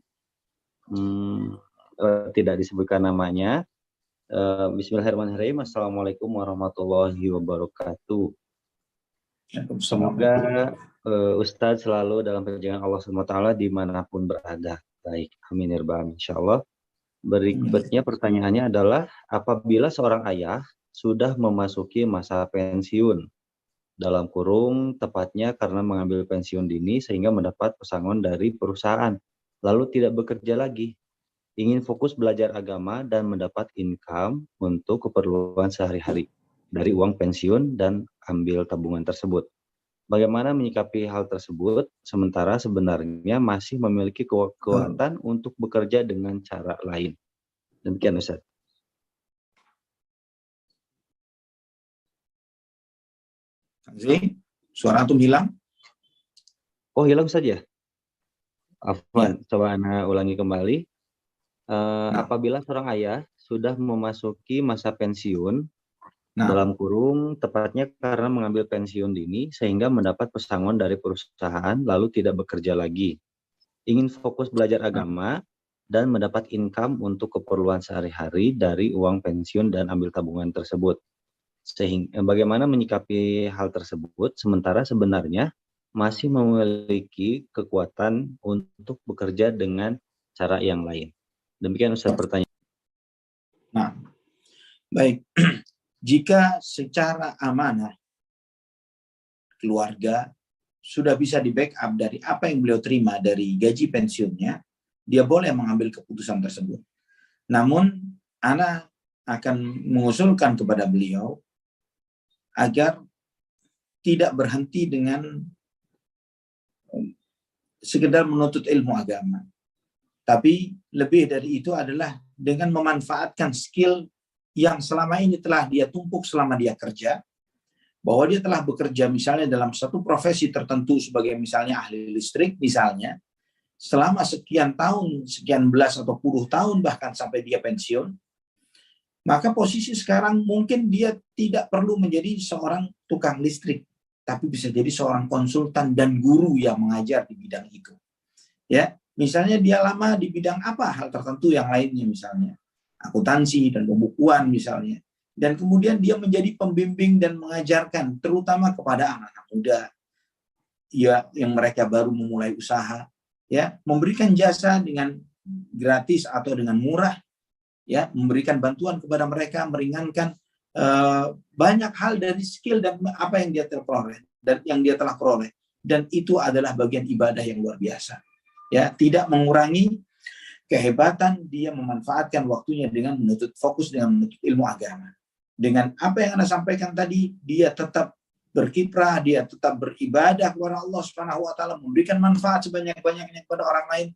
tidak disebutkan namanya. Bismillahirrahmanirrahim. Assalamualaikum warahmatullahi wabarakatuh. Semoga Ustadz selalu dalam perjalanan Allah SWT dimanapun berada. Baik, amin ya rabbal alamin, insyaallah. Berikutnya pertanyaannya adalah, apabila seorang ayah sudah memasuki masa pensiun, dalam kurung tepatnya karena mengambil pensiun dini sehingga mendapat pesangon dari perusahaan, lalu tidak bekerja lagi, ingin fokus belajar agama dan mendapat income untuk keperluan sehari-hari dari uang pensiun dan ambil tabungan tersebut. Bagaimana menyikapi hal tersebut sementara sebenarnya masih memiliki kekuatan untuk bekerja dengan cara lain? Demikian Ustaz. Suara antum hilang? Oh, hilang saja. Afwan, coba Anda ulangi kembali. Apabila seorang ayah sudah memasuki masa pensiun, dalam kurung tepatnya karena mengambil pensiun dini sehingga mendapat pesangon dari perusahaan lalu tidak bekerja lagi, ingin fokus belajar agama dan mendapat income untuk keperluan sehari-hari dari uang pensiun dan ambil tabungan tersebut. Sehingga bagaimana menyikapi hal tersebut sementara sebenarnya masih memiliki kekuatan untuk bekerja dengan cara yang lain? Demikian Ustaz pertanyaan. Nah, baik. Jika secara amanah keluarga sudah bisa di backup dari apa yang beliau terima dari gaji pensiunnya, dia boleh mengambil keputusan tersebut. Namun, Ana akan mengusulkan kepada beliau agar tidak berhenti dengan sekedar menuntut ilmu agama. Tapi lebih dari itu adalah dengan memanfaatkan skill yang selama ini telah dia tumpuk selama dia kerja, bahwa dia telah bekerja misalnya dalam satu profesi tertentu sebagai misalnya ahli listrik misalnya, selama sekian tahun, sekian belas atau puluh tahun bahkan sampai dia pensiun, maka posisi sekarang mungkin dia tidak perlu menjadi seorang tukang listrik, tapi bisa jadi seorang konsultan dan guru yang mengajar di bidang itu. Ya, misalnya dia lama di bidang apa, hal tertentu yang lainnya misalnya, akuntansi dan pembukuan misalnya. Dan kemudian dia menjadi pembimbing dan mengajarkan, terutama kepada anak-anak muda ya, yang mereka baru memulai usaha. ya, memberikan jasa dengan gratis atau dengan murah, ya, memberikan bantuan kepada mereka, meringankan banyak hal dari skill dan apa yang dia terperoleh dan yang dia telah peroleh, dan itu adalah bagian ibadah yang luar biasa, ya, tidak mengurangi kehebatan dia memanfaatkan waktunya dengan fokus dengan menuntut ilmu agama. Dengan apa yang Anda sampaikan tadi, dia tetap berkiprah, dia tetap beribadah kepada Allah Subhanahu wa taala, memberikan manfaat sebanyak-banyaknya kepada orang lain,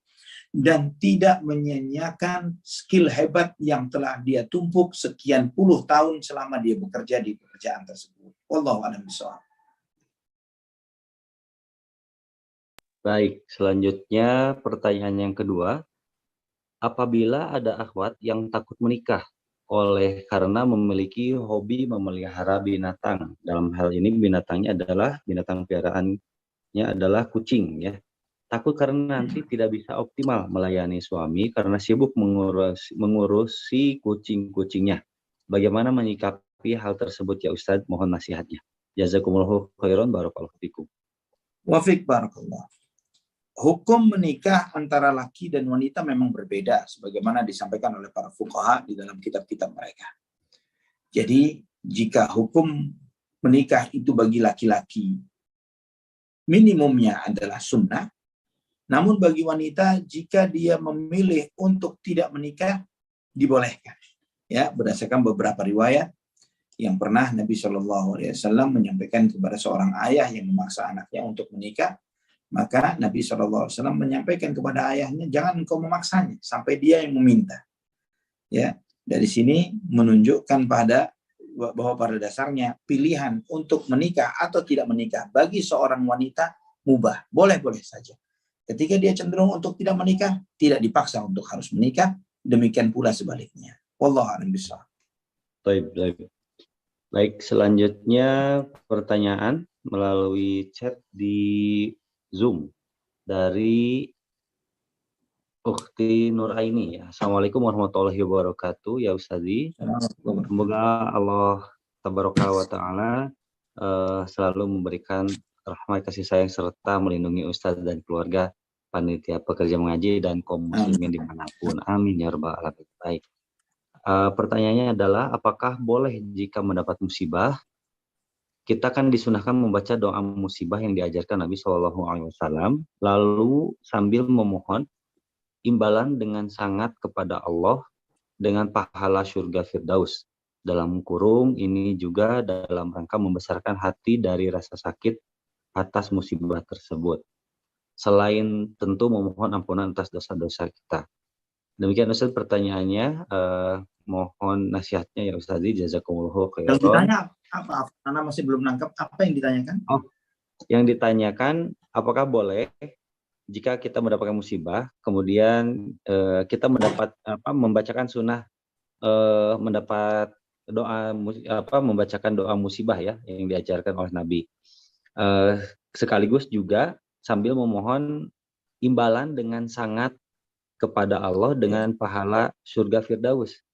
dan tidak menyia-nyiakan skill hebat yang telah dia tumpuk sekian puluh tahun selama dia bekerja di pekerjaan tersebut. Wallahu a'lam bishawab. Baik, selanjutnya pertanyaan yang kedua. Apabila ada akhwat yang takut menikah karena memiliki hobi memelihara binatang. Dalam hal ini binatangnya adalah binatang piaraannya adalah kucing, ya. Takut karena nanti tidak bisa optimal melayani suami karena sibuk mengurusi kucing-kucingnya. Bagaimana menyikapi hal tersebut ya Ustadz? Mohon nasihatnya. Jazakumullahu khairan, barakallahu fikum. Wa fiik barakallah. Hukum menikah antara laki dan wanita memang berbeda sebagaimana disampaikan oleh para fuqaha di dalam kitab-kitab mereka. Jadi jika hukum menikah itu bagi laki-laki minimumnya adalah sunnah, namun bagi wanita jika dia memilih untuk tidak menikah dibolehkan. Ya, berdasarkan beberapa riwayat yang pernah Nabi Shallallahu Alaihi Wasallam menyampaikan kepada seorang ayah yang memaksa anaknya untuk menikah, maka Nabi Shallallahu Alaihi Wasallam menyampaikan kepada ayahnya, jangan engkau memaksanya sampai dia yang meminta. Ya, dari sini menunjukkan bahwa pada dasarnya pilihan untuk menikah atau tidak menikah bagi seorang wanita mubah, boleh-boleh saja. Ketika dia cenderung untuk tidak menikah, tidak dipaksa untuk harus menikah. Demikian pula sebaliknya. Wallahu a'lam bishawab. Baik, selanjutnya pertanyaan melalui chat di Zoom dari Ukhti Nuraini. Assalamualaikum warahmatullahi wabarakatuh ya Ustazi. Semoga Allah tabaraka wa ta'ala selalu memberikan rahmat kasih sayang serta melindungi Ustaz dan keluarga, panitia pekerja mengaji dan kaum muslimin dimanapun. Amin ya rabbal alamin. Baik. Pertanyaannya adalah apakah boleh jika mendapat musibah kita kan disunahkan membaca doa musibah yang diajarkan Nabi Shallallahu Alaihi Wasallam, lalu sambil memohon imbalan dengan sangat kepada Allah dengan pahala surga Firdaus. Dalam kurung ini juga dalam rangka membesarkan hati dari rasa sakit atas musibah tersebut. Selain tentu memohon ampunan atas dosa-dosa kita. Demikian Ustaz pertanyaannya. Mohon nasihatnya ya Ustaz. Jazakumullahu khairan. Yang ditanya apa? Karena masih belum nangkap apa yang ditanyakan. Oh, yang ditanyakan apakah boleh jika kita mendapatkan musibah, kemudian kita membacakan sunnah, mendapat doa membacakan doa musibah ya yang diajarkan oleh Nabi. Sekaligus juga sambil memohon imbalan dengan sangat kepada Allah dengan pahala surga Firdaus.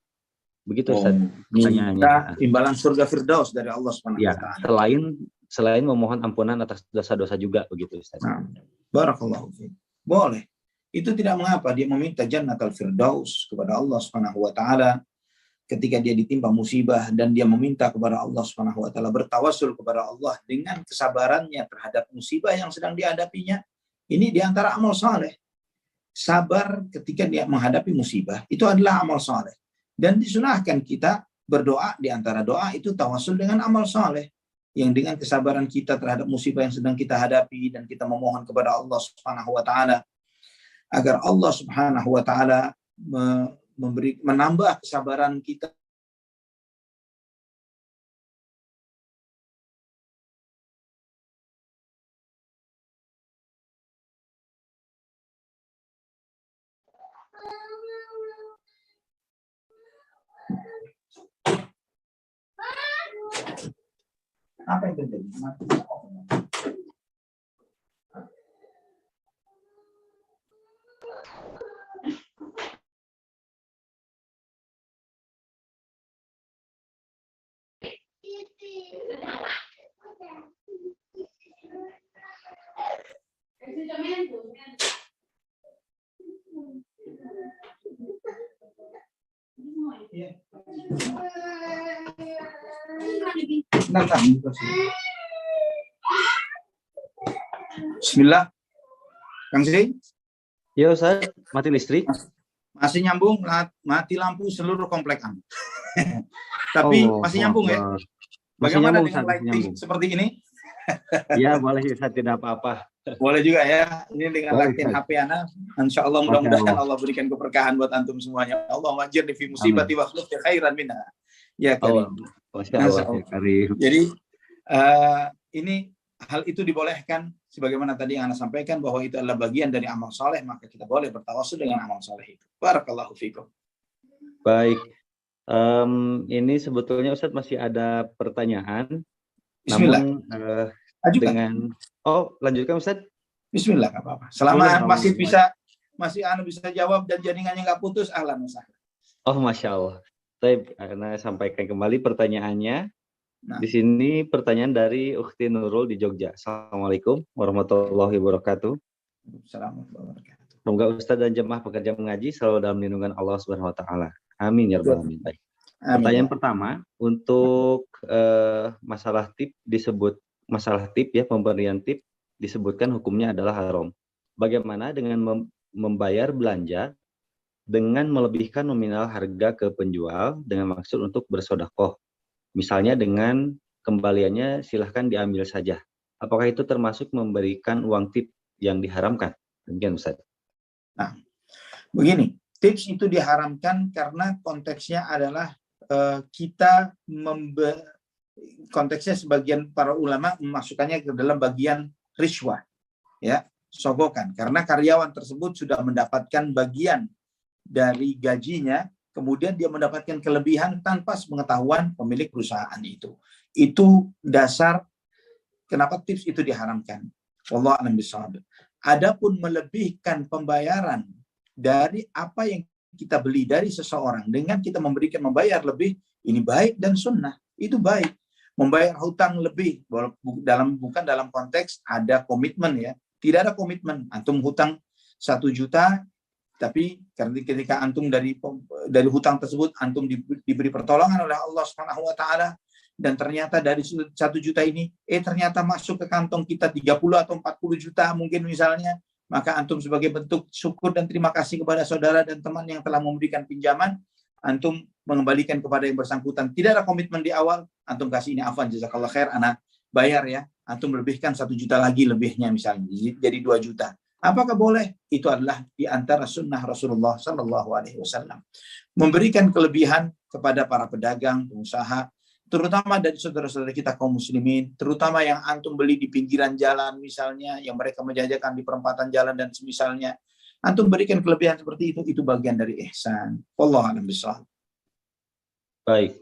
Begitu Ustaz pertanyaannya. Imbalan surga Firdaus dari Allah Subhanahu wa taala. Selain memohon ampunan atas dosa-dosa juga begitu Ustaz. Barakallahu fiik. Boleh. Itu tidak mengapa dia meminta jannatul Firdaus kepada Allah Subhanahu wa taala ketika dia ditimpa musibah dan dia meminta kepada Allah Subhanahu wa taala, bertawassul kepada Allah dengan kesabarannya terhadap musibah yang sedang dihadapinya. Ini diantara amal saleh. Sabar ketika dia menghadapi musibah itu adalah amal saleh. Dan disunahkan kita berdoa, di antara doa itu tawassul dengan amal saleh, yang dengan kesabaran kita terhadap musibah yang sedang kita hadapi dan kita memohon kepada Allah Subhanahu wa taala agar Allah Subhanahu wa taala menambah kesabaran kita. Apa yang terjadi? Sebentar, Bismillah. Kang Sri? Ya Ustaz, mati listrik. Masih nyambung, mati lampu seluruh komplek Anda. Tapi masih nyambung ya? Bagaimana dengan lighting seperti ini? Ya boleh Ustaz, tidak apa-apa. Boleh juga ya. Ini dengan Boleh, lighting Ustaz. HP Ana. Insya Allah mudah-mudahan Allah berikan keberkahan buat antum semuanya. Allah wajirni fi musibati wa akhlif khairan minha. Ya Karim. Masya Allah, ya Karim. Jadi ini hal itu dibolehkan sebagaimana tadi yang Anda sampaikan bahwa itu adalah bagian dari amal soleh, maka kita boleh bertawasul dengan amal soleh itu. Barakallahu fikum. Baik. Ini sebetulnya Ustadz masih ada pertanyaan. Bismillah. Namun Ajukan. Lanjutkan Ustadz. Bismillah, nggak apa-apa. Selama Boleh, masih Anda bisa jawab dan jaringannya nggak putus, ahlan wa sahlan. Oh, Masya Allah. Saya karena sampaikan kembali pertanyaannya. Nah. Di sini pertanyaan dari Ukhti Nurul di Jogja. Assalamualaikum warahmatullahi wabarakatuh. Assalamualaikum warahmatullahi wabarakatuh. Semoga Ustadz dan jemaah pekerja mengaji selalu dalam lindungan Allah Subhanahu wa taala. Amin ya rabbal alamin. Baik. Pertanyaan pertama untuk masalah tip ya, pemberian tip disebutkan hukumnya adalah haram. Bagaimana dengan membayar belanja dengan melebihkan nominal harga ke penjual dengan maksud untuk bersedekah? Misalnya dengan kembaliannya silahkan diambil saja. Apakah itu termasuk memberikan uang tip yang diharamkan? Demikian Ustaz. Nah, begini, tips itu diharamkan karena konteksnya adalah konteksnya sebagian para ulama memasukkannya ke dalam bagian riswah, ya, sogokan. Karena karyawan tersebut sudah mendapatkan bagian dari gajinya, kemudian dia mendapatkan kelebihan tanpa sepengetahuan pemilik perusahaan itu. Itu dasar kenapa tips itu diharamkan. Wallahu a'lam bishawab. Adapun melebihkan pembayaran dari apa yang kita beli dari seseorang dengan kita membayar lebih, ini baik dan sunnah. Itu baik. Membayar hutang lebih bukan dalam konteks ada komitmen ya. Tidak ada komitmen. Antum hutang 1 juta, tapi ketika antum dari hutang tersebut antum diberi pertolongan oleh Allah Subhanahu wa taala, dan ternyata dari 1 juta ini ternyata masuk ke kantong kita 30 atau 40 juta mungkin misalnya, maka antum sebagai bentuk syukur dan terima kasih kepada saudara dan teman yang telah memberikan pinjaman, antum mengembalikan kepada yang bersangkutan. Tidak ada komitmen di awal, antum kasih ini afwan jazakallah khair, ana bayar ya, antum lebihkan 1 juta lagi lebihnya misalnya jadi 2 juta. Apakah boleh? Itu adalah di antara sunnah Rasulullah Sallallahu Alaihi Wasallam. Memberikan kelebihan kepada para pedagang, pengusaha, terutama dari saudara-saudara kita kaum muslimin, terutama yang antum beli di pinggiran jalan misalnya, yang mereka menjajakan di perempatan jalan dan semisalnya, antum berikan kelebihan seperti itu bagian dari ihsan. Wallahu a'lam bishawab. Baik.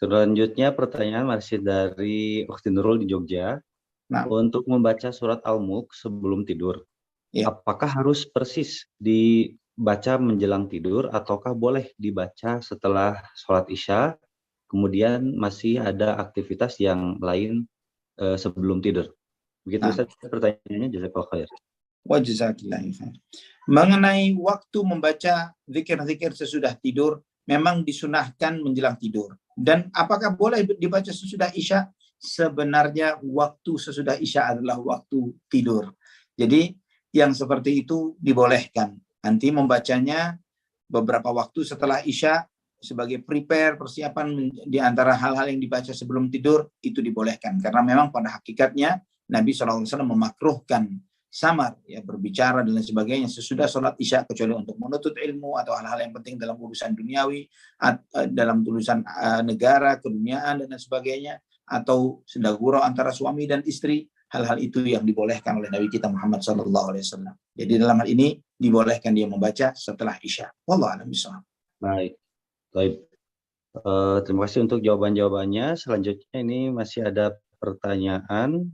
Selanjutnya pertanyaan masih dari Ukhti Nurul di Jogja. Nah. Untuk membaca surat Al-Mulk sebelum tidur, ya, apakah harus persis dibaca menjelang tidur ataukah boleh dibaca setelah sholat Isya? Kemudian masih ada aktivitas yang lain sebelum tidur. Begitu Ustaz pertanyaannya, jazakallahu khair. Wa jazakallahu khair. Mengenai waktu membaca zikir-zikir sesudah tidur, memang disunahkan menjelang tidur. Dan apakah boleh dibaca sesudah Isya? Sebenarnya waktu sesudah Isya adalah waktu tidur. Jadi yang seperti itu dibolehkan. Nanti membacanya beberapa waktu setelah Isya, sebagai persiapan di antara hal-hal yang dibaca sebelum tidur, itu dibolehkan. Karena memang pada hakikatnya Nabi SAW memakruhkan samar, ya, berbicara dan lain sebagainya sesudah sholat Isya, kecuali untuk menuntut ilmu atau hal-hal yang penting dalam urusan duniawi, dalam urusan negara, keduniaan dan lain sebagainya, atau sendagurau antara suami dan istri. Hal-hal itu yang dibolehkan oleh Nabi kita Muhammad SAW. Jadi dalam hal ini dibolehkan dia membaca setelah Isya. Wallahu a'lam bishawab. Baik. Baik, terima kasih untuk jawaban-jawabannya. Selanjutnya ini masih ada pertanyaan,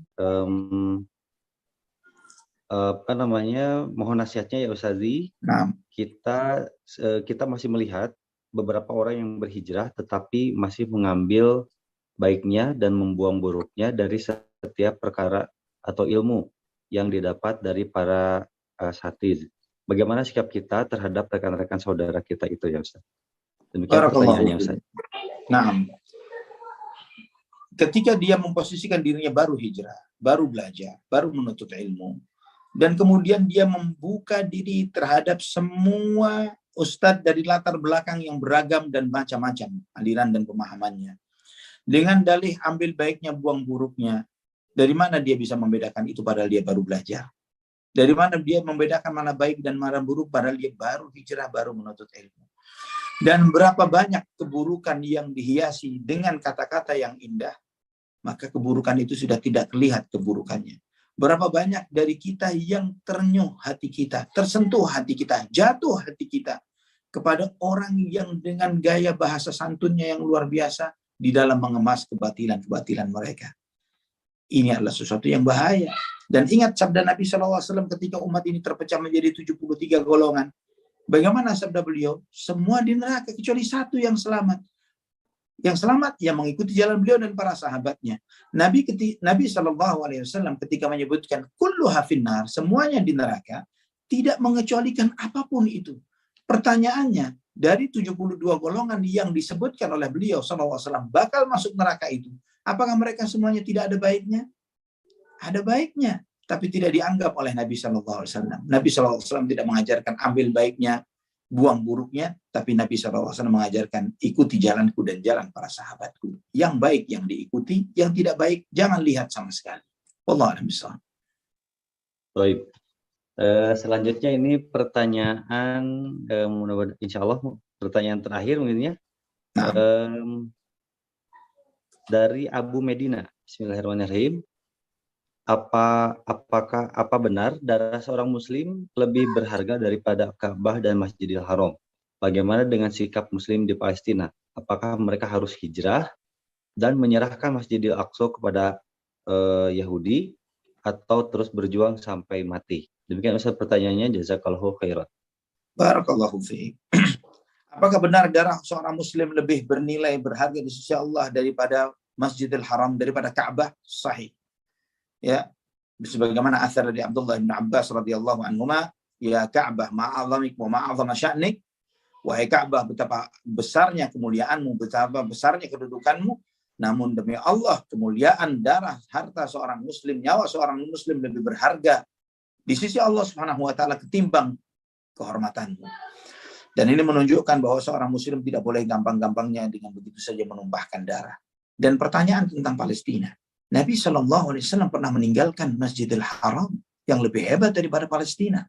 mohon nasihatnya ya Ustazi. Nah. Kita masih melihat beberapa orang yang berhijrah tetapi masih mengambil baiknya dan membuang buruknya dari setiap perkara atau ilmu yang didapat dari para asatiz. Bagaimana sikap kita terhadap rekan-rekan saudara kita itu ya Ustaz? Demikian pertanyaannya Ustaz. Nah, ketika dia memposisikan dirinya baru hijrah, baru belajar, baru menuntut ilmu, dan kemudian dia membuka diri terhadap semua ustadz dari latar belakang yang beragam dan macam-macam aliran dan pemahamannya. Dengan dalih ambil baiknya, buang buruknya. Dari mana dia bisa membedakan itu padahal dia baru belajar? Dari mana dia membedakan mana baik dan mana buruk padahal dia baru hijrah, baru menuntut ilmu? Dan berapa banyak keburukan yang dihiasi dengan kata-kata yang indah, maka keburukan itu sudah tidak terlihat keburukannya. Berapa banyak dari kita yang ternyuh hati kita, tersentuh hati kita, jatuh hati kita kepada orang yang dengan gaya bahasa santunnya yang luar biasa di dalam mengemas kebatilan-kebatilan mereka. Ini adalah sesuatu yang bahaya. Dan ingat sabda Nabi SAW ketika umat ini terpecah menjadi 73 golongan. Bagaimana sabda beliau? Semua di neraka kecuali satu yang selamat. Yang selamat yang mengikuti jalan beliau dan para sahabatnya. Nabi SAW ketika menyebutkan kulluha finnar, semuanya di neraka, tidak mengecualikan apapun itu. Pertanyaannya, dari 72 golongan yang disebutkan oleh beliau SAW bakal masuk neraka itu, apakah mereka semuanya tidak ada baiknya? Ada baiknya, tapi tidak dianggap oleh Nabi SAW. Nabi SAW tidak mengajarkan ambil baiknya, buang buruknya, tapi Nabi SAW mengajarkan ikuti jalanku dan jalan para sahabatku. Yang baik yang diikuti, yang tidak baik jangan lihat sama sekali. Wallahu a'lam bishawab. Baik. Selanjutnya ini pertanyaan, insya Allah pertanyaan terakhir mungkin ya. Dari Abu Medina. Bismillahirrahmanirrahim. Apa benar darah seorang muslim lebih berharga daripada Ka'bah dan Masjidil Haram? Bagaimana dengan sikap muslim di Palestina? Apakah mereka harus hijrah dan menyerahkan Masjidil Aqsa kepada Yahudi atau terus berjuang sampai mati? Demikian Ustaz pertanyaannya, jazakallahu khairan. Barakallahu fiik. Apakah benar darah seorang muslim lebih bernilai berharga di sisi Allah daripada Masjidil Haram, daripada Ka'bah? Sahih. Ya, sebagaimana asar dari Abdullah bin Abbas radhiyallahu anhuma, ya Ka'bah ma'azamik wa ma'azama sya'nik, wahai Ka'bah betapa besarnya kemuliaanmu, betapa besarnya kedudukanmu, namun demi Allah kemuliaan darah harta seorang muslim, nyawa seorang muslim lebih berharga di sisi Allah Subhanahu wa taala ketimbang kehormatanmu. Dan ini menunjukkan bahwa seorang muslim tidak boleh gampang-gampangnya dengan begitu saja menumpahkan darah. Dan pertanyaan tentang Palestina. Nabi SAW pernah meninggalkan Masjidil Haram yang lebih hebat daripada Palestina.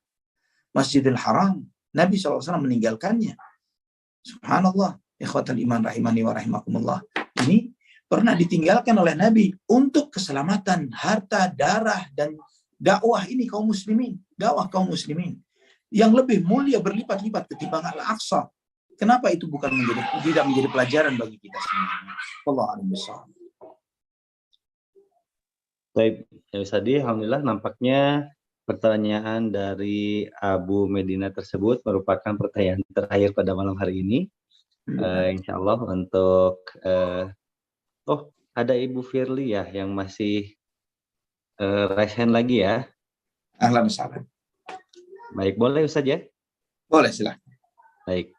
Masjidil Haram, Nabi SAW meninggalkannya. Subhanallah, ikhwatal iman rahimani wa rahimakumullah. Ini pernah ditinggalkan oleh Nabi untuk keselamatan harta, darah, dan dakwah ini kaum muslimin. Dakwah kaum muslimin. Yang lebih mulia berlipat-lipat ketimbang Al-Aqsa. Kenapa itu tidak menjadi pelajaran bagi kita semua? Wallahu a'lam bishawab. Baik, ya Ustadi, alhamdulillah nampaknya pertanyaan dari Abu Medina tersebut merupakan pertanyaan terakhir pada malam hari ini. Insya Allah untuk ada Ibu Firly ya yang masih raise hand lagi ya. Ahlan wasahlan. Baik, boleh Ustaz ya? Boleh, silakan. Baik.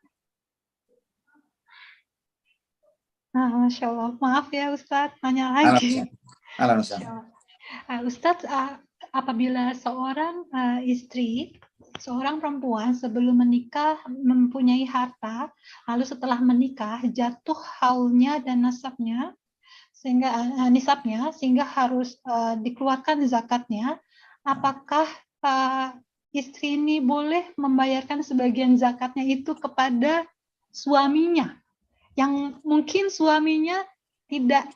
Masya Allah, maaf ya Ustadz, tanya lagi. Ahlan wasahlan. Ustadz, apabila seorang istri, seorang perempuan sebelum menikah mempunyai harta, lalu setelah menikah jatuh haulnya dan nisabnya, sehingga harus dikeluarkan zakatnya, apakah istri ini boleh membayarkan sebagian zakatnya itu kepada suaminya, yang mungkin suaminya tidak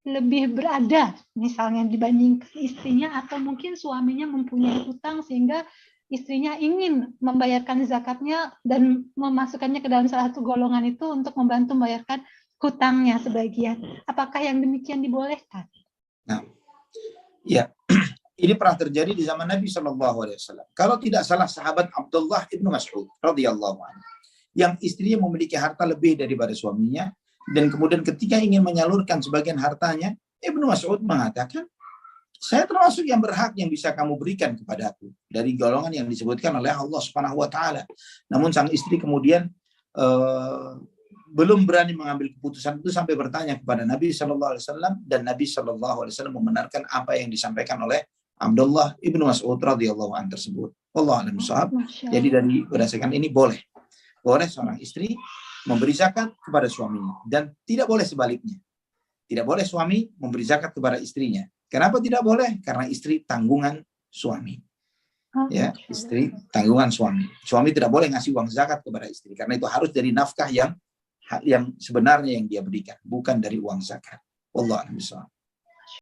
lebih berada misalnya dibandingkan istrinya, atau mungkin suaminya mempunyai hutang sehingga istrinya ingin membayarkan zakatnya dan memasukkannya ke dalam salah satu golongan itu untuk membantu membayarkan hutangnya sebagian. Apakah yang demikian dibolehkan? Nah, ya, ini pernah terjadi di zaman Nabi SAW. Kalau tidak salah sahabat Abdullah ibnu Mas'ud radhiyallahu anhu, yang istrinya memiliki harta lebih daripada suaminya, dan kemudian ketika ingin menyalurkan sebagian hartanya, Ibnu Mas'ud mengatakan, saya termasuk yang berhak yang bisa kamu berikan kepadaku dari golongan yang disebutkan oleh Allah Subhanahu wa taala. Namun sang istri kemudian belum berani mengambil keputusan itu sampai bertanya kepada Nabi Shallallahu Alaihi Wasallam, dan Nabi Shallallahu Alaihi Wasallam membenarkan apa yang disampaikan oleh Abdullah ibnu Mas'ud radhiyallahu anhu tersebut. Allah alam shawab. Jadi dari berdasarkan ini boleh seorang istri memberi zakat kepada suaminya, dan tidak boleh sebaliknya. Tidak boleh suami memberi zakat kepada istrinya. Kenapa tidak boleh? Karena istri tanggungan suami. Ya, istri tanggungan suami. Suami tidak boleh ngasih uang zakat kepada istri, karena itu harus dari nafkah yang sebenarnya yang dia berikan, bukan dari uang zakat. Wallahu a'lam bishawab.